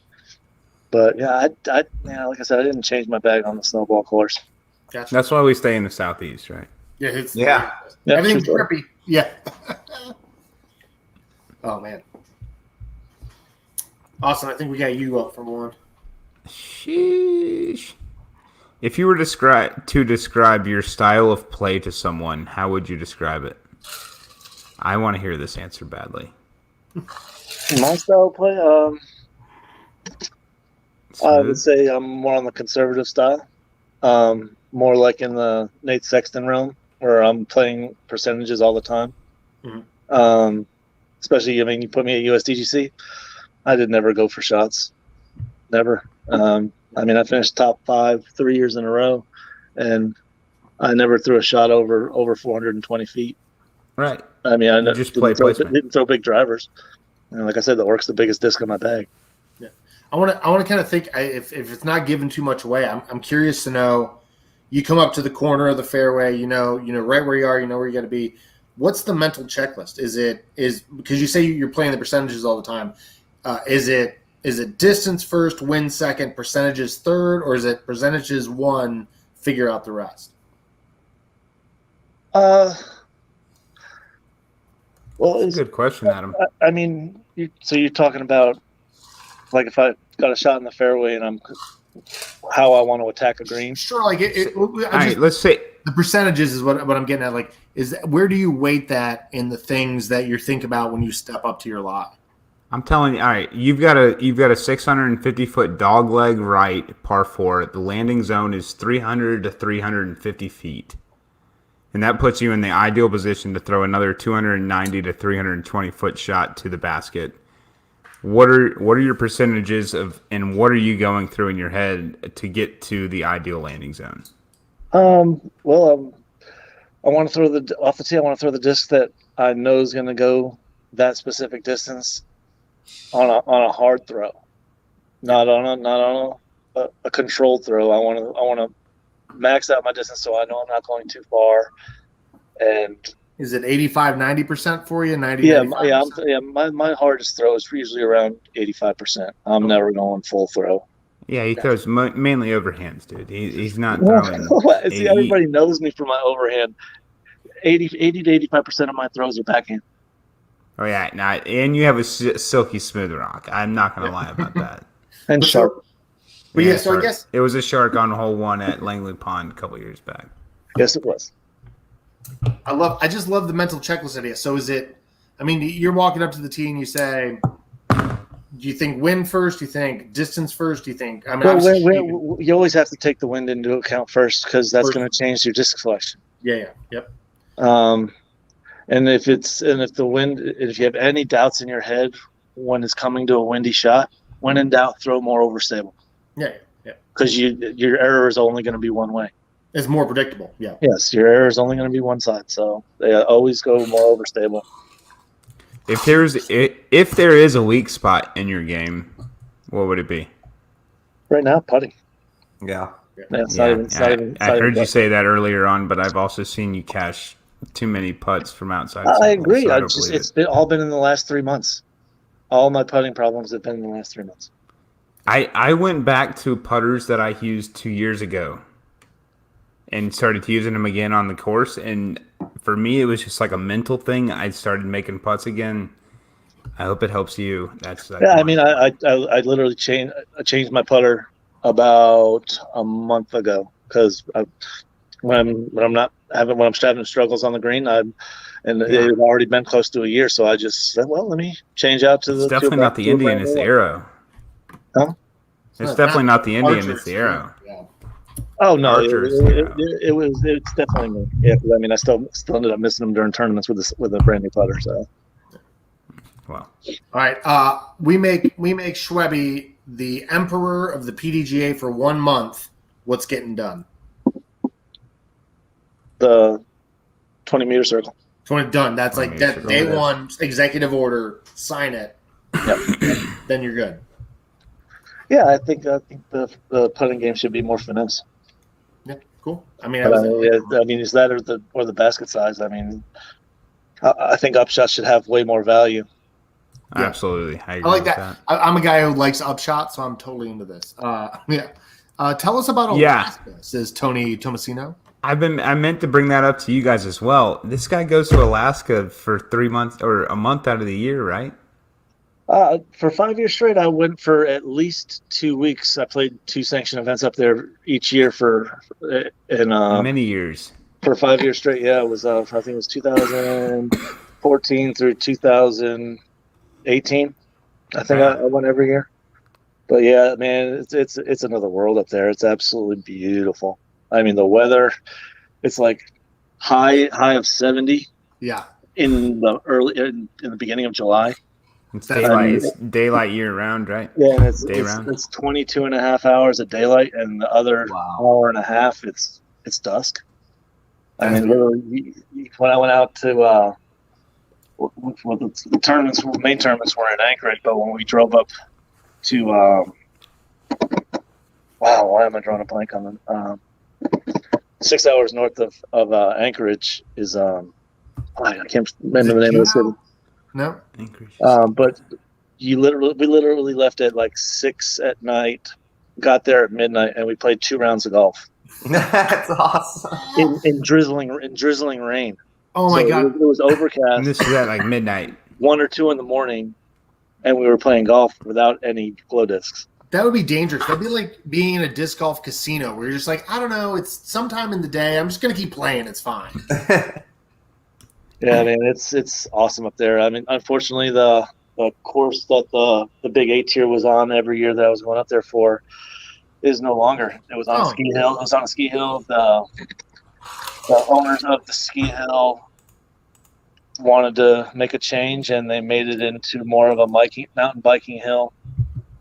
But yeah, like I said, I didn't change my bag on the Snowball course. Gotcha. That's why we stay in the southeast, right? Yeah, everything's trippy. Yeah. Oh man. Awesome. I think we got you up for one. Sheesh. If you were to describe your style of play to someone, how would you describe it? I want to hear this answer badly. My style of play, I would say I'm more on the conservative style. More like in the Nate Sexton realm, where I'm playing percentages all the time. Mm-hmm. Especially, I mean, you put me at USDGC, I did never go for shots. Never. I mean, I finished top 5 3 years in a row, and I never threw a shot over 420 feet. Right. I mean, I just didn't throw big drivers. And like I said, the Orc's the biggest disc in my bag. Yeah, I want to kind of think if it's not giving too much away. I'm curious to know. You come up to the corner of the fairway, you know right where you are, you know where you got to be. What's the mental checklist? Is because you say you're playing the percentages all the time. Is it distance first, win second, percentages third, or is it percentages one, figure out the rest? Well, that's a good question, Adam. I mean, you're talking about like if I got a shot in the fairway and how I want to attack a green. Sure, like let's say the percentages is what I'm getting at. Like, where do you weight that in the things that you think about when you step up to your lie? I'm telling you, all right, you've got a 650-foot dog leg right par 4. The landing zone is 300 to 350 feet. And that puts you in the ideal position to throw another 290 to 320-foot shot to the basket. What are your percentages of, and what are you going through in your head to get to the ideal landing zone? I want to throw off the tee. I want to throw the disc that I know is going to go that specific distance on a hard throw, not on a controlled throw. I want to max out my distance so I know I'm not going too far. And is it 85-90% for you? 90? Yeah. My hardest throw is usually around 85%. I'm never going full throw. Yeah, he throws mainly overhands, dude. He's not throwing. See, everybody knows me for my overhand. 80 to 85% of my throws are backhand. Oh yeah, and you have a silky smooth rock. I'm not gonna lie about that. And sharp. Yeah, so I guess it was a shark on hole 1 at Langley Pond a couple years back. Yes, it was. I just love the mental checklist idea. So is it? I mean, you're walking up to the tee and you say, "Do you think wind first? Do you think distance first? Do you think?" I mean, you always have to take the wind into account first because that's going to change your disc selection. Yeah, yep. And if you have any doubts in your head when it's coming to a windy shot, when in doubt, throw more overstable. Yeah. Because your error is only going to be one way. It's more predictable. Yeah. Yes, your error is only going to be one side, so they always go more overstable. If there is a weak spot in your game, what would it be? Right now, putting. Yeah. I heard you say that earlier on, but I've also seen you cash too many putts from outside. I agree. So it's all been in the last 3 months. All my putting problems have been in the last 3 months. I went back to putters that I used 2 years ago and started using them again on the course. And for me, it was just like a mental thing. I started making putts again. I hope it helps you. I mean, I literally changed my putter about a month ago because when I'm having struggles on the green, it had already been close to a year. So I just said, well, let me change out to it's definitely not the Indian, it's the arrow. Huh? It's definitely not the Indian, it's the arrow. Yeah. Oh no, it's definitely me. Yeah, I mean, I still ended up missing them during tournaments with a brand new putter. So, wow. All right, we make Schwebby the emperor of the PDGA for 1 month. What's getting done? The 20-meter circle. 20 done. That's like that day one executive order. Sign it. Yep. Then you're good. Yeah, I think the putting game should be more finesse. Yeah, cool. I mean, is that or the basket size? I mean, I think Upshot should have way more value. Yeah. Absolutely, I like that. I'm a guy who likes Upshot, so I'm totally into this. Tell us about Alaska. Says Tony Tomasino. I meant to bring that up to you guys as well. This guy goes to Alaska for 3 months or a month out of the year, right? For 5 years straight, I went for at least 2 weeks. I played 2 sanctioned events up there each year Many years. for 5 years straight. Yeah, it was I think it was 2014 through 2018. I think I went every year. But yeah, man, it's another world up there. It's absolutely beautiful. I mean, the weather, it's like high of 70 Yeah. in the beginning of July. It's daylight year round, right? Yeah, and it's Day round. it's 22 and a half hours of daylight, and the other hour and a half it's dusk. I mean, literally, when I went out to the tournaments, main tournaments were in Anchorage, but when we drove up to wow, why am I drawing a blank on them? 6 hours north of Anchorage is I can't remember the name of the city. No. Anchorage. But we literally left at like 6 at night, got there at midnight, and we played 2 rounds of golf. That's awesome. In drizzling rain. Oh my God. It was overcast. And this is at like midnight. 1 or 2 in the morning, and we were playing golf without any glow discs. That would be dangerous. That'd be like being in a disc golf casino where you're just like, I don't know, it's sometime in the day. I'm just gonna keep playing. It's fine. Yeah, I mean it's awesome up there. I mean, unfortunately, the course that the big A tier was on every year that I was going up there for is no longer. It was on a ski hill. It was on a ski hill. The owners of the ski hill wanted to make a change, and they made it into more of a mountain biking hill,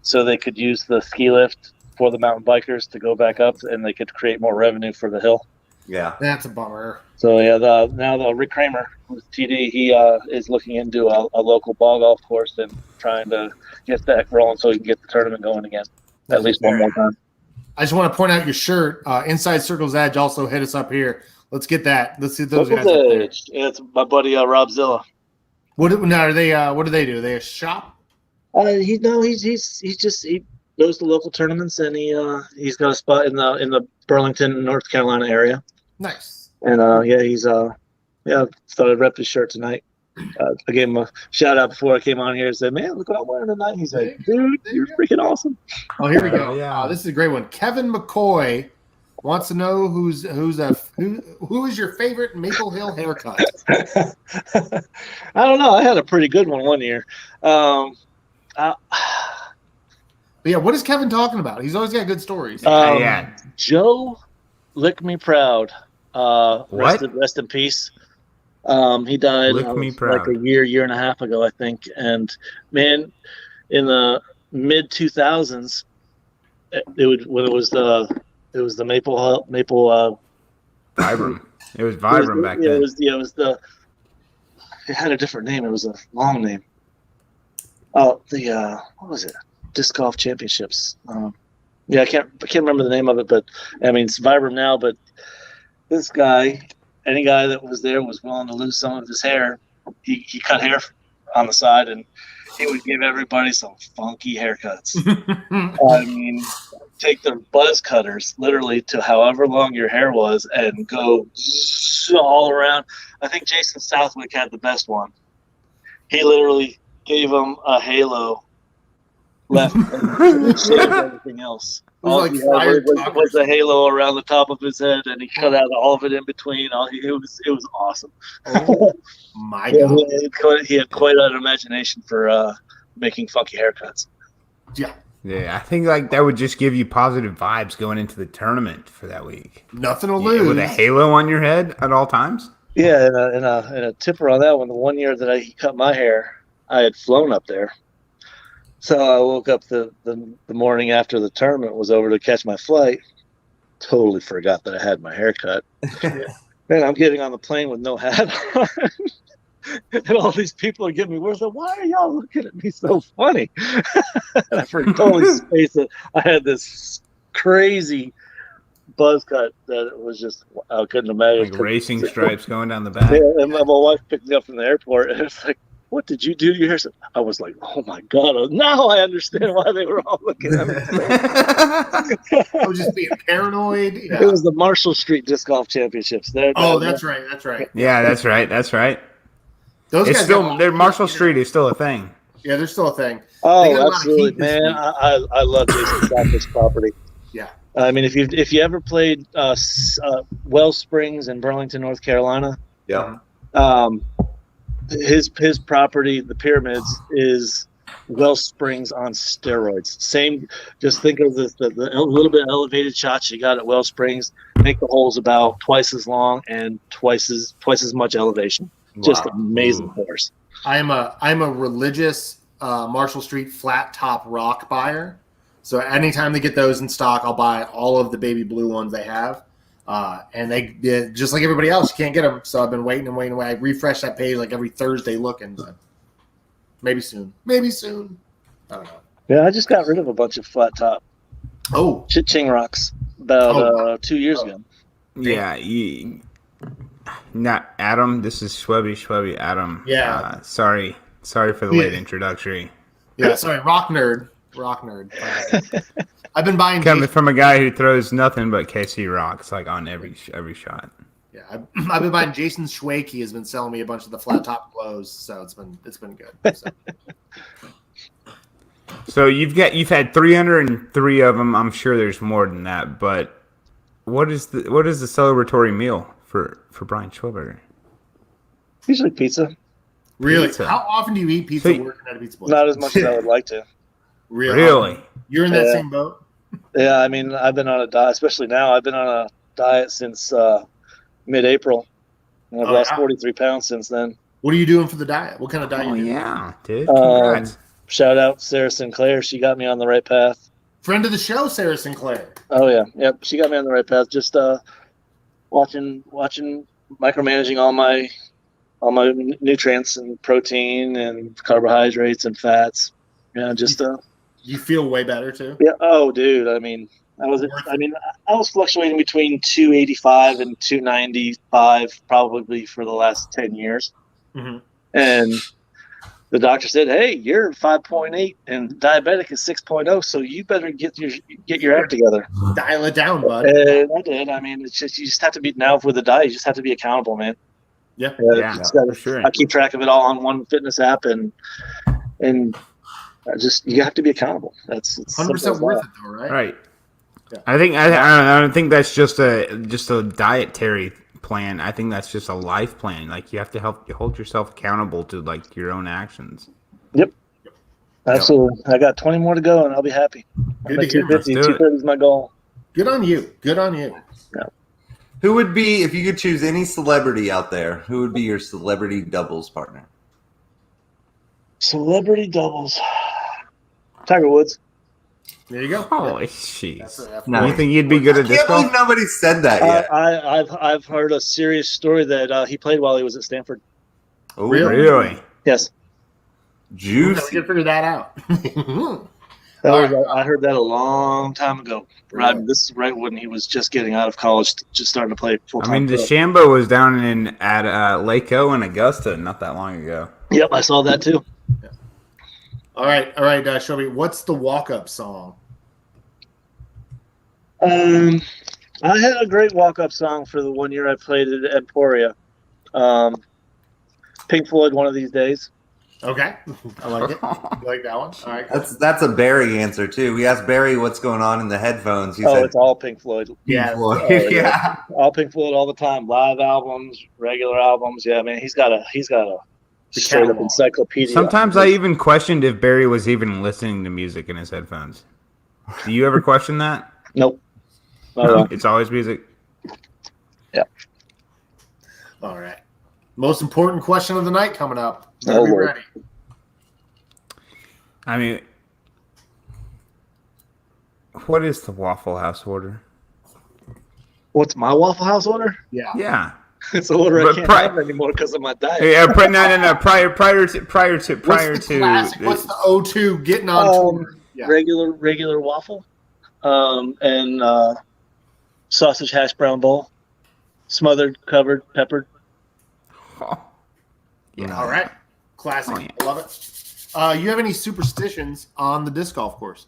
so they could use the ski lift for the mountain bikers to go back up, and they could create more revenue for the hill. Yeah, That's a bummer. So yeah, now the Rick Kramer with TD, he is looking into a local ball golf course and trying to get that rolling so he can get the tournament going again at least one more time. I just want to point out your shirt. Inside Circle's Edge also hit us up here. Let's get that. Let's see those guys up there. Yeah, it's my buddy Rob Zilla. What do they do? Are they a shop? He goes to local tournaments, and he's got a spot in the Burlington, North Carolina area. Nice. And thought I'd rep his shirt tonight. I gave him a shout out before I came on here and said, "Man, look what I'm wearing tonight." He's like, "Dude, you're freaking awesome." Oh, here we go. Yeah. This is a great one. Kevin McCoy wants to know who is your favorite Maple Hill haircut? I don't know. I had a pretty good one year. But yeah, what is Kevin talking about? He's always got good stories. Yeah. Joe Lick Me Proud. Rest in peace. He died like a year and a half ago, I think. And man, in the mid 2000s, it was the Maple Vibram. It was Vibram back then. It had a different name. It was a long name. Oh, what was it? Disc Golf Championships. I can't remember the name of it, but I mean it's Vibram now. But this guy, any guy that was there was willing to lose some of his hair. He cut hair on the side, and he would give everybody some funky haircuts. I mean, take the buzz cutters literally to however long your hair was and go all around. I think Jason Southwick had the best one. He literally gave him a halo left and shaved everything else. All he had was a halo around the top of his head, and he cut out all of it in between. It was awesome. Oh my God! He had quite an imagination for making funky haircuts. Yeah. Yeah, I think like that would just give you positive vibes going into the tournament for that week. Nothing to lose. With a halo on your head at all times. Yeah, and a tipper on that one. The one year that he cut my hair, I had flown up there. So I woke up the morning after the tournament was over to catch my flight. Totally forgot that I had my hair cut. And I'm getting on the plane with no hat on. And all these people are giving me words. Like, why are y'all looking at me so funny? And I totally spaced it. I had this crazy buzz cut that it was just, I couldn't imagine. Like racing stripes going down the back. Yeah, and my wife picked me up from the airport, and it's like, what did you do to your hair? I was like, oh my God, now I understand why they were all looking at me. I was just being paranoid. Yeah. It was the Marshall Street Disc Golf Championships. That's right. Yeah, that's right. Those It's guys still Marshall Street is still a thing. Yeah, they're still a thing. They got a Oh, lot of absolutely, heat this man! week. I love Jason Stafford's property. Yeah. I mean, if you ever played Wells Springs in Burlington, North Carolina, Yep. his property, the Pyramids, is Wells Springs on steroids. Same. Just think of the little bit elevated shots you got at Wells Springs. Make the holes about twice as long and twice as much elevation. Just amazing course. I'm a religious Marshall Street flat top rock buyer. So anytime they get those in stock, I'll buy all of the baby blue ones they have. And they just like everybody else, you can't get them. So I've been waiting. I refresh that page like every Thursday looking. But maybe soon. I don't know. Yeah, I just got rid of a bunch of flat top ching rocks about 2 years ago. Yeah, not Adam. This is Schwebby Adam. Yeah. Sorry for the late introductory. Yeah, sorry, rock nerd. I've been buying Coming from a guy who throws nothing but KC rocks like on every shot. Yeah, I've been buying Jason Schwake. Has been selling me a bunch of the flat top blows, so it's been good. So you've had 303 of them. I'm sure there's more than that, but what is the celebratory meal for Brian Schweberger? Usually pizza. Really? Pizza. How often do you eat pizza working at a pizza place? Not as much as I would like to. Really? You're in that same boat? Yeah, I mean, I've been on a diet, especially now. I've been on a diet since mid-April, and I've lost 43 pounds since then. What are you doing for the diet? What kind of diet? Oh yeah, dude! Congrats. Shout out Sarah Sinclair. She got me on the right path. Friend of the show, Sarah Sinclair. Oh yeah, yep. She got me on the right path. Just watching, micromanaging all my nutrients and protein and carbohydrates and fats. Yeah, just You feel way better too. Yeah. Oh, dude. I mean, I was fluctuating between 285 and 295 probably for the last 10 years. Mm-hmm. And the doctor said, "Hey, you're 5.8 and diabetic is 6.0, so you better get your act together. Dial it down, bud." And I did. I mean, it's just you just have to be now with the diet. You just have to be accountable, man. Yeah, for sure. I keep track of it all on one fitness app, and you have to be accountable. That's 100% worth it, though, right? Right. Yeah. I don't think that's just a dietary plan. I think that's just a life plan. Like you have to hold yourself accountable to like your own actions. Yep. Absolutely. I got 20 more to go, and I'll be happy. Good to hear. 250 is my goal. Good on you. Yeah. Who would be, if you could choose any celebrity out there, who would be your celebrity doubles partner? Celebrity doubles. Tiger Woods. There you go. Holy shit! No. You think you'd be good at this? I can't believe nobody said that yet. I've heard a serious story that he played while he was at Stanford. Oh, Really? Yes. Juicy. We can figure that out. I heard that a long time ago. Right, this is right when he was just getting out of college, just starting to play full time. I mean, DeChambeau was down at Lake O in Augusta not that long ago. Yep, I saw that too. Yeah. All right, Shelby. What's the walk-up song? I had a great walk-up song for the 1 year I played at Emporia. Pink Floyd, One of These Days. Okay, I like it. You like that one? All right, That's a Barry answer too. We asked Barry what's going on in the headphones. He said, it's all Pink Floyd. Yeah, yeah. All Pink Floyd all the time. Live albums, regular albums. Yeah, man, he's got a straight up encyclopedia. Sometimes I even questioned if Barry was even listening to music in his headphones. Do you ever question that? Nope. It's always music. Yeah. All right. Most important question of the night coming up. Better be ready. I mean, what is the Waffle House order? What's my Waffle House order? Yeah. It's an order I can't have anymore because of my diet. Yeah, no. Prior to What's the O2 getting on tour? Yeah. Regular waffle, and sausage hash brown bowl, smothered, covered, peppered. Yeah. All right. Classic. Oh, yeah. I love it. You have any superstitions on the disc golf course?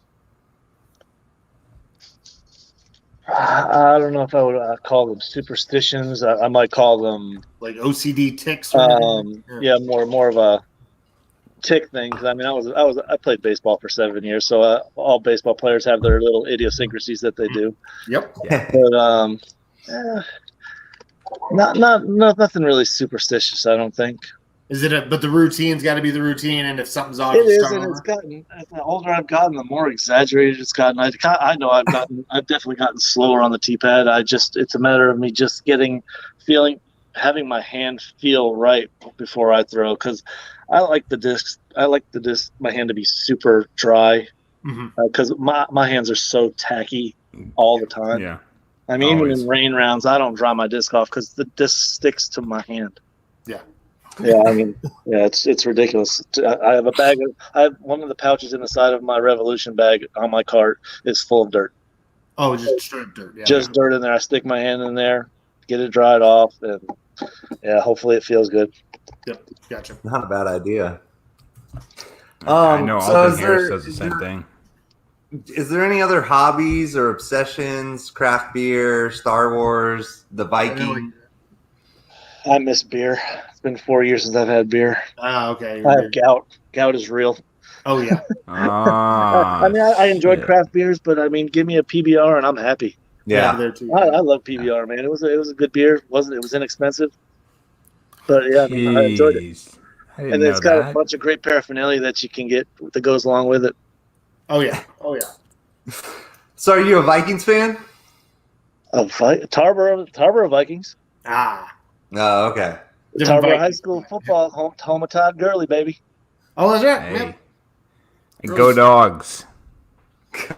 I don't know if I would call them superstitions. I might call them like OCD ticks. more of a tick thing. 'Cause, I mean, I played baseball for 7 years, so all baseball players have their little idiosyncrasies that they do. Yep. But nothing really superstitious, I don't think. Is it? But the routine's got to be the routine, and if something's off, It you is, start and over. it's gotten. The older I've gotten, the more exaggerated it's gotten. I know I've definitely gotten slower on the tee pad. It's a matter of me just having my hand feel right before I throw, because I like the discs. My hand to be super dry, because my hands are so tacky all the time. Yeah. I mean, Always. even in rain rounds, I don't dry my disc off because the disc sticks to my hand. Yeah. Yeah, I mean, yeah, it's ridiculous. I have a bag. I have one of the pouches in the side of my Revolution bag on my cart is full of dirt. Oh, just straight dirt. Yeah. Just dirt in there. I stick my hand in there, get it dried off, and yeah, hopefully it feels good. Yep. Gotcha. Not a bad idea. I know so Alden is Harris there- does the same thing. Is there any other hobbies or obsessions? Craft beer, Star Wars, the Viking. I miss beer. It's been 4 years since I've had beer. Ah, okay. I have gout. Gout is real. Oh yeah. Ah, I enjoyed shit. craft beers, but I mean, give me a PBR and I'm happy. Yeah. There too. I love PBR, man. It was a good beer. It was inexpensive, but yeah, I mean, I enjoyed it. Jeez. I didn't And know it's got that. a bunch of great paraphernalia that you can get that goes along with it. Oh yeah. Oh yeah. So are you a Vikings fan? Tarboro Vikings. Ah. Oh, okay. Different Tarboro High Vikings. School football, home of Todd Gurley, baby. Oh, that's right. Hey. Yep. And go dogs.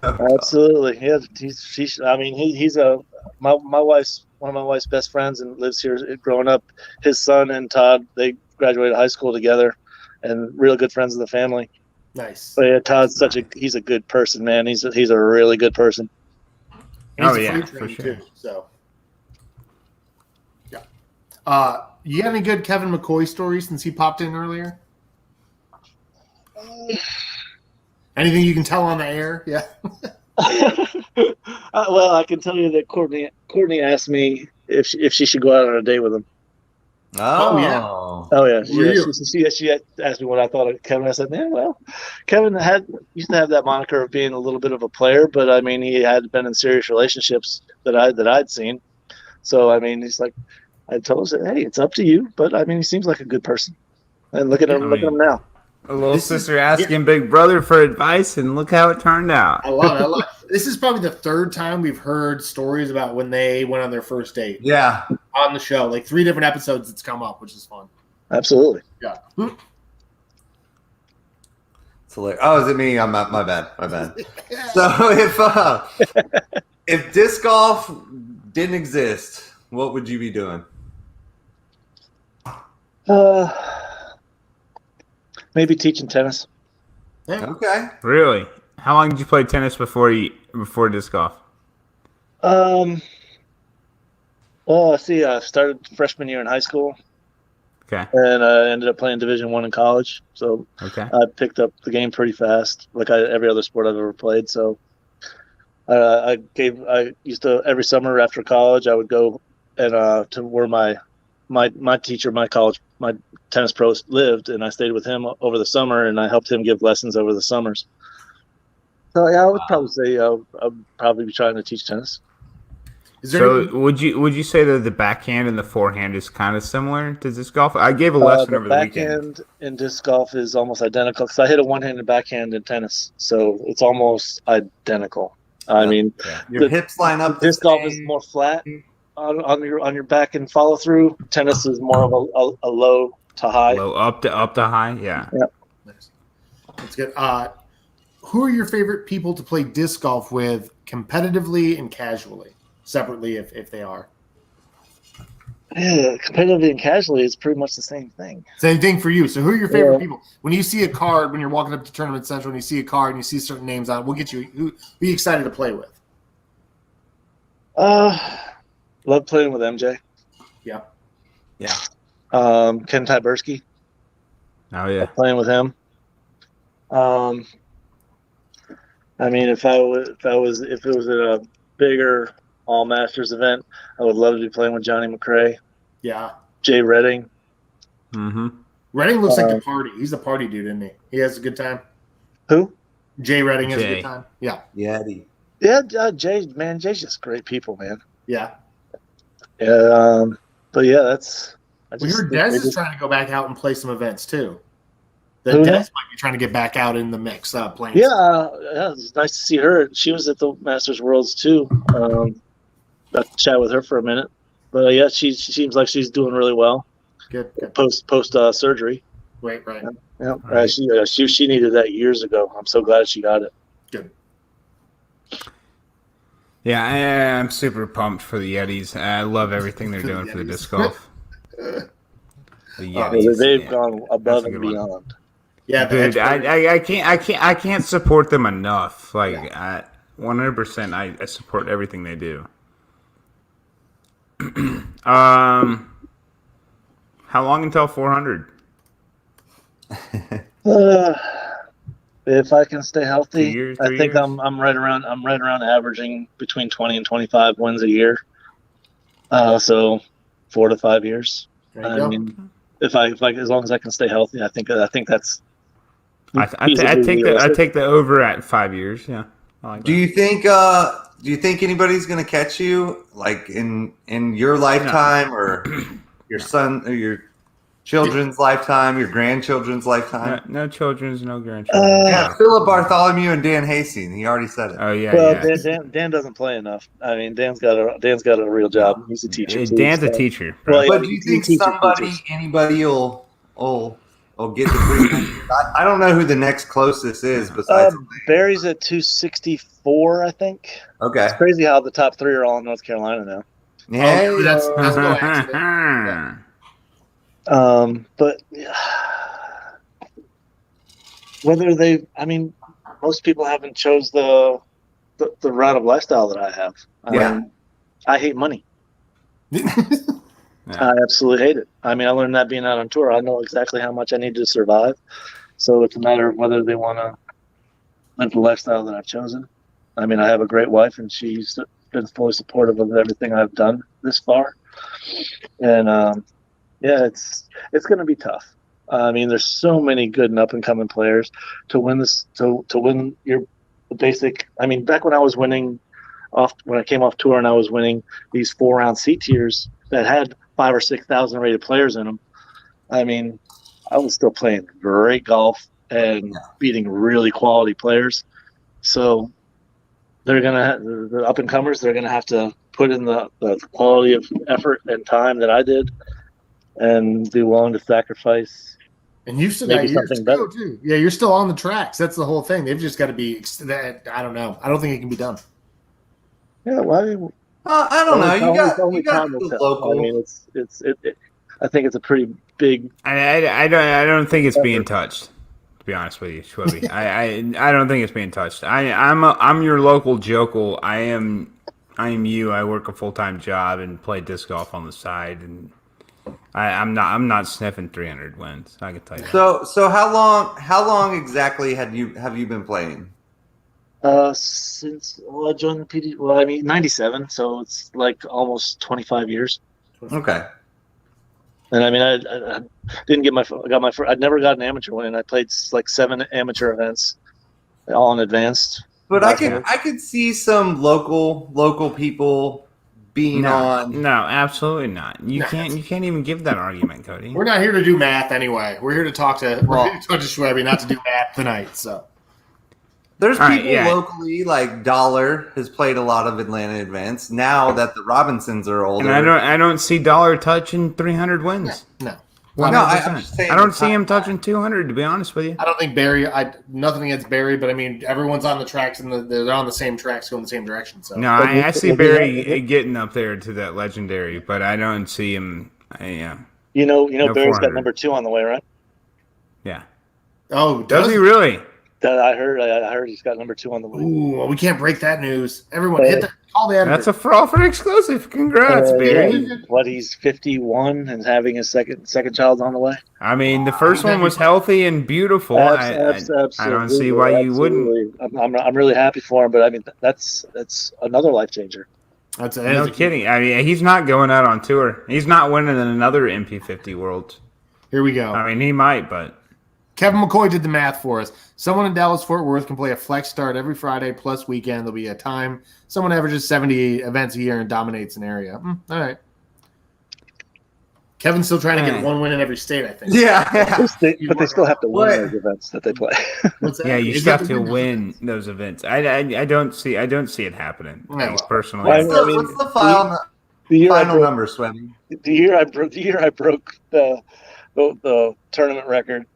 Absolutely, yeah. He's one of my wife's best friends and lives here. Growing up, his son and Todd, they graduated high school together, and real good friends of the family. Nice. But yeah, Todd's he's a good person, man. He's a really good person. And he's Oh, a yeah, freight for train, sure. too, so. Yeah. You got any good Kevin McCoy stories since he popped in earlier? Anything you can tell on the air? Yeah. Well, I can tell you that Courtney asked me if she should go out on a date with him. Oh, yeah. Oh yeah, Really? she asked me what I thought of Kevin. I said, man, well, Kevin used to have that moniker of being a little bit of a player, but I mean, he had been in serious relationships that I'd seen. So I mean, he's like, I told him, hey, it's up to you, but I mean, he seems like a good person. And look at him now. A little This is- sister asking Big Brother for advice, and look how it turned out. I love it. This is probably the third time we've heard stories about when they went on their first date Yeah. on the show. Like 3 different episodes it's come up, which is fun. Absolutely. Yeah. It's hilarious. Oh, is it me? I'm my bad. My bad. So if disc golf didn't exist, what would you be doing? Maybe teaching tennis. Okay. Really? How long did you play tennis before disc golf? Well, I started freshman year in high school, Okay. and I ended up playing Division I in college. So Okay. I picked up the game pretty fast, like every other sport I've ever played. So I used to every summer after college I would go and to where my teacher, my tennis pro lived, and I stayed with him over the summer, and I helped him give lessons over the summers. So yeah, I would probably say I'd probably be trying to teach tennis. Is there So any- would you say that the backhand and the forehand is kind of similar to disc golf? I gave a lesson over the weekend. Backhand in disc golf is almost identical because I hit a one-handed backhand in tennis, so it's almost identical. I mean, Your hips line up. disc golf is more flat on your back and follow through. Tennis is more of a low to high. Low up to high. Yeah. Nice. That's good. Who are your favorite people to play disc golf with competitively and casually? Separately, if they are. Yeah, competitively and casually is pretty much the same thing. Same thing for you. So who are your favorite Yeah. people? When you see a card, when you're walking up to Tournament Central and you see a card and you see certain names on it, we'll get you who be excited to play with. Love playing with MJ. Yeah. Yeah. Ken Tyberski, Oh yeah. playing with him. I mean, if it was at a bigger All Masters event, I would love to be playing with Johnny McRae, Yeah. Jay Redding. Mm-hmm. Redding looks like the party. He's a party dude, isn't he? He has a good time. Who? Jay Redding has a Jay. good time. Yeah. Yeti. Yeah, Jay's just great people, man. Yeah. But yeah, that's. We heard Dez is trying to go back out and play some events too. That Who Dez now? might be trying to get back out in the mix, playing. Yeah, it's nice to see her. She was at the Masters Worlds too. Got to chat with her for a minute, but yeah, she seems like she's doing really well. Good. Post surgery. Right. Yeah, Right. She needed that years ago. I'm so glad she got it. Good. Yeah, I'm super pumped for the Yetis. I love everything they're doing for the disc golf. The Yetis, They've yeah. gone above That's a and good one. beyond. Yeah, Dude, I can't support them enough. Like, 100%, I support everything they do. How long until 400? If I can stay healthy, 2 years, I 3 think years? I'm right around averaging between 20 and 25 wins a year. So 4 to 5 years. There you I go. mean, if I as long as I can stay healthy, I think that's. I take the over at 5 years. Yeah. I like Do that. you think anybody's gonna catch you like in your lifetime or your son or your children's lifetime, your grandchildren's lifetime? No children's, no grandchildren. Yeah, Philip Bartholomew and Dan Hastings. He already said it. Oh yeah. Well, yeah. Dan doesn't play enough. I mean, Dan's got a real job. He's a teacher. Too, Dan's a so. teacher. Well, But do you think anybody will get the 300? I don't know who the next closest is besides. Barry's at 264, I think. Okay. It's crazy how the top 3 are all in North Carolina now. Hey, That's no accident. But whether most people haven't chose the route of lifestyle that I have. I hate money. I absolutely hate it. I mean, I learned that being out on tour. I know exactly how much I need to survive. So it's a matter of whether they want to live the lifestyle that I've chosen. I mean, I have a great wife, and she's been fully supportive of everything I've done this far. And it's going to be tough. I mean, there's so many good and up and coming players to win this. To win your basic. I mean, back when I was winning when I came off tour and I was winning these 4-round C tiers that had 5,000 or 6,000 rated players in them. I mean, I was still playing great golf and beating really quality players. So they're the up and comers. They're gonna have to put in the quality of effort and time that I did, and be willing to sacrifice. And you've still got Maybe years something to go, better. too. Yeah, you're still on the tracks. That's the whole thing. They've just got to be I don't know. I don't think it can be done. Yeah, well, I mean, I don't know. only You got time will the tell. local. I mean, I think it's a pretty big. I don't think it's being touched. To be honest with you, Schwebby, I don't think it's being touched. I'm your local jokel. I am you. I work a full-time job and play disc golf on the side, and I'm not sniffing 300 wins. I can tell you. So how long exactly have you been playing? Since I joined the PD. Well, I mean, 97, so it's like almost 25 years. Okay. And I mean, I didn't get I never got an amateur win. I played like 7 amateur events, all in advanced. But I could see some local people being on. No, absolutely not. You can't even give that argument, Cody. We're not here to do math anyway. We're here to talk to Schwebby, not to do math tonight. So There's All people right, yeah. locally, like Dollar has played a lot of Atlanta events. Now that the Robinsons are older, And I don't see Dollar touching 300 wins. no. I'm 100%. just saying I don't the see him top touching 200. To be honest with you. I don't think Barry. Nothing against Barry, but I mean, everyone's on the tracks and they're on the same tracks, going the same direction. So No, I see Barry getting up there to that legendary, but I don't see him. Yeah. You know, No Barry's 400. got number 2 on the way, right? Yeah. oh, Does he really? That I heard he's got number 2 on the way. Ooh, well, we can't break that news. Everyone, hit the call the editor. That's a Frolfcenter exclusive. Congrats, Barry. Yeah, he's 51 and having his second child on the way. I mean, the first one was healthy and beautiful. I don't see why you wouldn't. I'm really happy for him, but I mean that's another life changer. No kidding. I mean, he's not going out on tour. He's not winning another MP50 Worlds. Here we go. I mean, he might, but Kevin McCoy did the math for us. Someone in Dallas-Fort Worth can play a flex start every Friday plus weekend. There'll be a time someone averages 70 events a year and dominates an area. All right. Kevin's still trying to get one win in every state, I think. Yeah. But they still have to win those events that they play. What's that? yeah, you Is still it have to win those events. I don't see it happening. No. Personally. Well, What's the final number, Swim? The year I broke the tournament record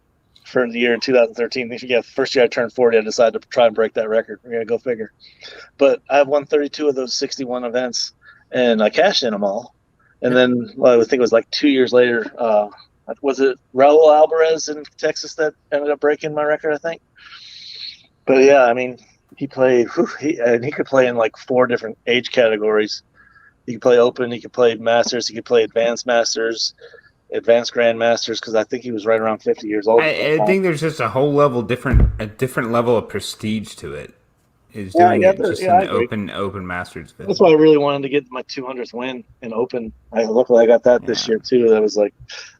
for the year in 2013. Yeah, first year I turned 40, I decided to try and break that record. We're gonna go figure. But I won 32 of those 61 events, and I cashed in them all. And then, well, I think it was like 2 years later. Was it Raul Alvarez in Texas that ended up breaking my record? I think. But yeah, I mean, he played. He could play in like 4 different age categories. He could play Open. He could play Masters. He could play Advanced Masters, Advanced Grandmasters. Because I think he was right around 50 years old. I think there's just a whole different level of prestige to it. Is doing it just in open Masters. That's why I really wanted to get my 200th win in Open. Luckily I got that this year too. That was like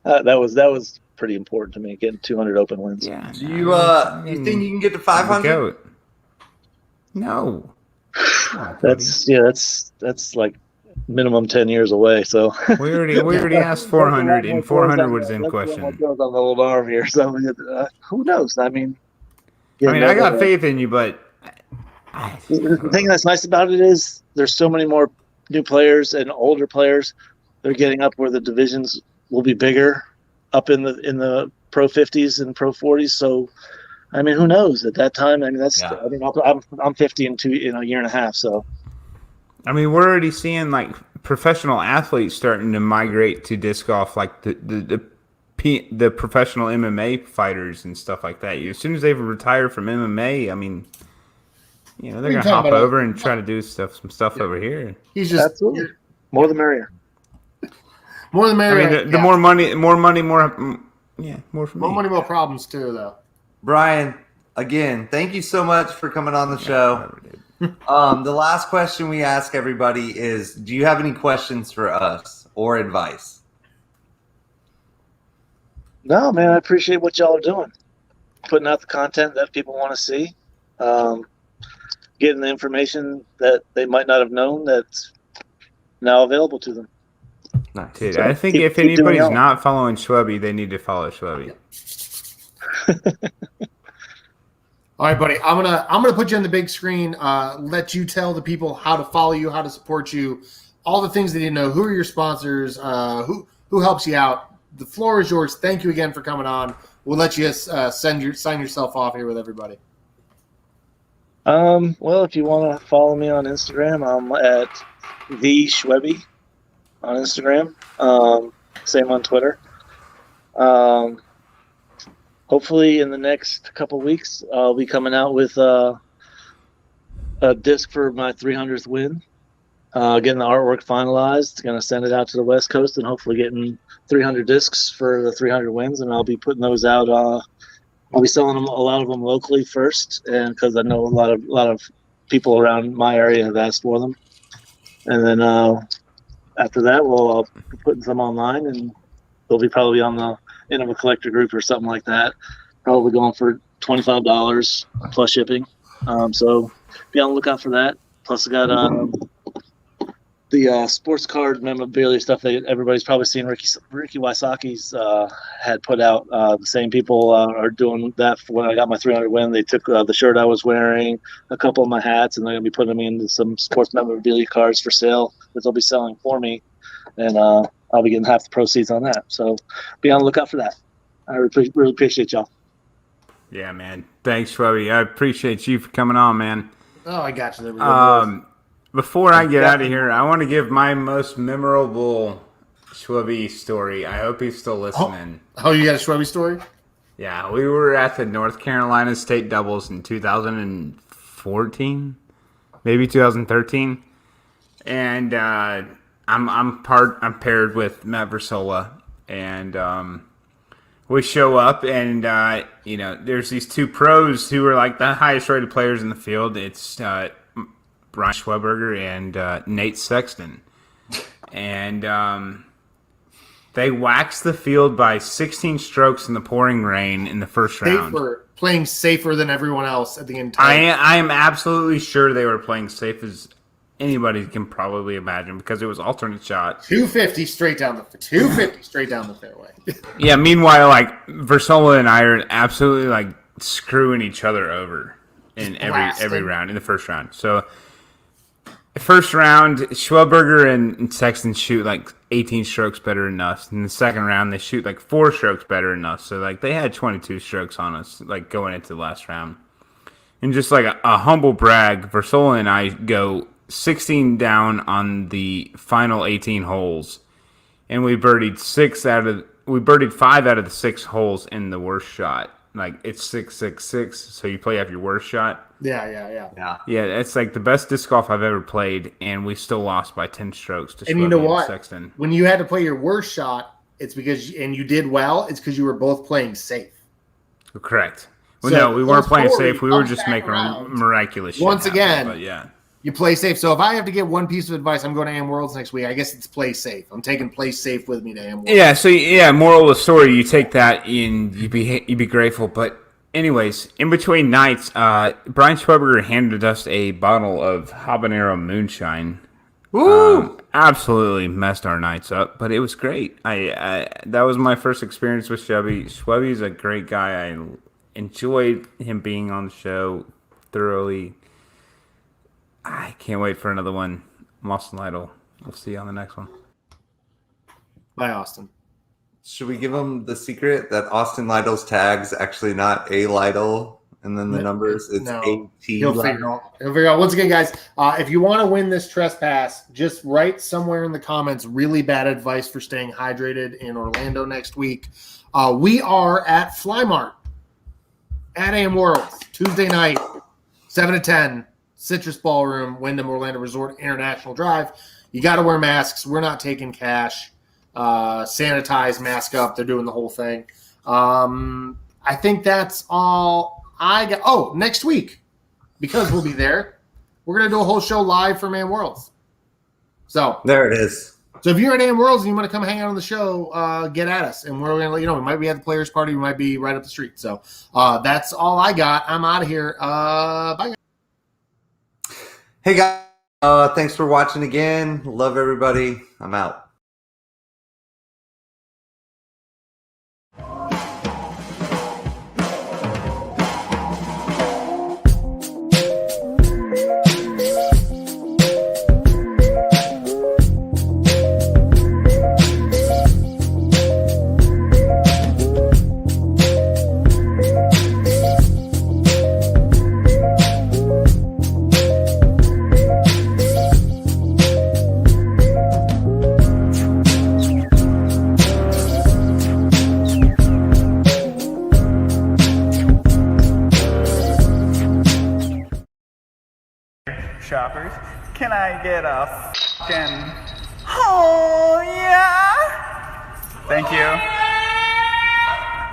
that was pretty important to me, getting 200 Open wins. Yeah. Do you think you can get to 500? No. That's like minimum 10 years away. So we already asked 400, and 400 was in question. On the old arm here, so who knows? I mean, I got faith in you, but. The thing that's nice about it is there's so many more new players and older players. They're getting up where the divisions will be bigger, up in the pro 50s and pro 40s. So, I mean, who knows at that time? I mean, I'm 50 in a year and a half. So, I mean, we're already seeing like professional athletes starting to migrate to disc golf, like the professional MMA fighters and stuff like that. As soon as they retire from MMA, I mean. They're gonna hop over and try to do some stuff over here. He's just absolutely more the merrier. More the merrier. I mean, the more money, more for me. More money, more problems too, though. Brian, again, thank you so much for coming on the show. The last question we ask everybody is: do you have any questions for us or advice? No, man. I appreciate what y'all are doing, putting out the content that people want to see. Getting the information that they might not have known that's now available to them. Nice. Dude, I think if anybody's not following Schwebby, they need to follow Schwebby. All right, buddy. I'm gonna put you on the big screen. Let you tell the people how to follow you, how to support you, all the things they need to know. Who are your sponsors? Who helps you out? The floor is yours. Thank you again for coming on. We'll let you sign yourself off here with everybody. Well, if you want to follow me on Instagram, I'm at the Schwebby on Instagram. Same on Twitter. Hopefully in the next couple weeks, I'll be coming out with a disc for my 300th win. Getting the artwork finalized. Going to send it out to the West Coast and hopefully getting 300 discs for the 300 wins, and I'll be putting those out. I'll be selling a lot of them locally first, and because I know a lot of people around my area have asked for them. And then after that, I'll be putting some online, and they'll be probably on the Nineveh collector group or something like that. Probably going for $25 plus shipping. So be on the lookout for that. Plus, I got the sports card memorabilia stuff that everybody's probably seen. Ricky Wysocki's had put out. The same people are doing that for when I got my 300 win. They took the shirt I was wearing, a couple of my hats, and they're going to be putting them into some sports memorabilia cards for sale that they'll be selling for me. And I'll be getting half the proceeds on that. So be on the lookout for that. I really appreciate y'all. Yeah, man. Thanks, Schwebby. I appreciate you for coming on, man. Oh, I got you. There we go. Before I get out of here, I want to give my most memorable Schwebby story. I hope he's still listening. Oh, you got a Schwebby story? Yeah, we were at the North Carolina State Doubles in 2014, maybe 2013, and I'm paired with Matt Versola, and we show up, and there's these two pros who are like the highest rated players in the field. It's Brian Schweberger and Nate Sexton. And They waxed the field by 16 strokes in the pouring rain in the first round. Playing safer than everyone else at the entire. I am absolutely sure they were playing safe as anybody can probably imagine because it was alternate shot. 250 straight down the fairway. Yeah. Meanwhile, like Versola and I are absolutely like screwing each other over in every round in the first round. So. First round, Schweberger and Sexton shoot like 18 strokes better than us. In the second round, they shoot like 4 strokes better than us. So like they had 22 strokes on us, like going into the last round. And just like a humble brag, Versola and I go 16 down on the final 18 holes, and we birdied 5 out of the 6 holes in the worst shot. Like it's 6-6-6, so you play off your worst shot. Yeah. Yeah, it's like the best disc golf I've ever played, and we still lost by 10 strokes to And you know what? Sexton. When you had to play your worst shot, it's because and you did well. It's because you were both playing safe. Correct. Well, So, no, we weren't playing story safe. We were comes just back making around. miraculous shit Once happen, again, but yeah. You play safe. So if I have to get one piece of advice, I'm going to AM Worlds next week. I guess it's play safe. I'm taking play safe with me to AM Worlds. Yeah, so moral of the story, you take that and you be grateful. But anyways, in between nights, Brian Schweberger handed us a bottle of habanero moonshine. Woo! Absolutely messed our nights up, but it was great. I that was my first experience with Chevy. Schweby's a great guy. I enjoyed him being on the show thoroughly. I can't wait for another one. I'm Austin Lytle. We'll see you on the next one. Bye, Austin. Should we give them the secret that Austin Lytle's tag's actually not A Lytle and then the numbers? It's A-T. He'll figure it out. Once again, guys, if you want to win this trespass, just write somewhere in the comments really bad advice for staying hydrated in Orlando next week. We are at Flymart at AM Worlds Tuesday night, 7 to 10. Citrus Ballroom, Wyndham Orlando Resort, International Drive. You got to wear masks. We're not taking cash. Sanitize, mask up. They're doing the whole thing. I think that's all I got. Oh, next week, because we'll be there, we're going to do a whole show live from AM Worlds. So there it is. So if you're at AM Worlds and you want to come hang out on the show, get at us. And we're going to let you know. We might be at the Players Party. We might be right up the street. So that's all I got. I'm out of here. Bye, guys. Hey guys, thanks for watching again. Love everybody. I'm out. Shoppers, can I get a fucking oh yeah? Thank you.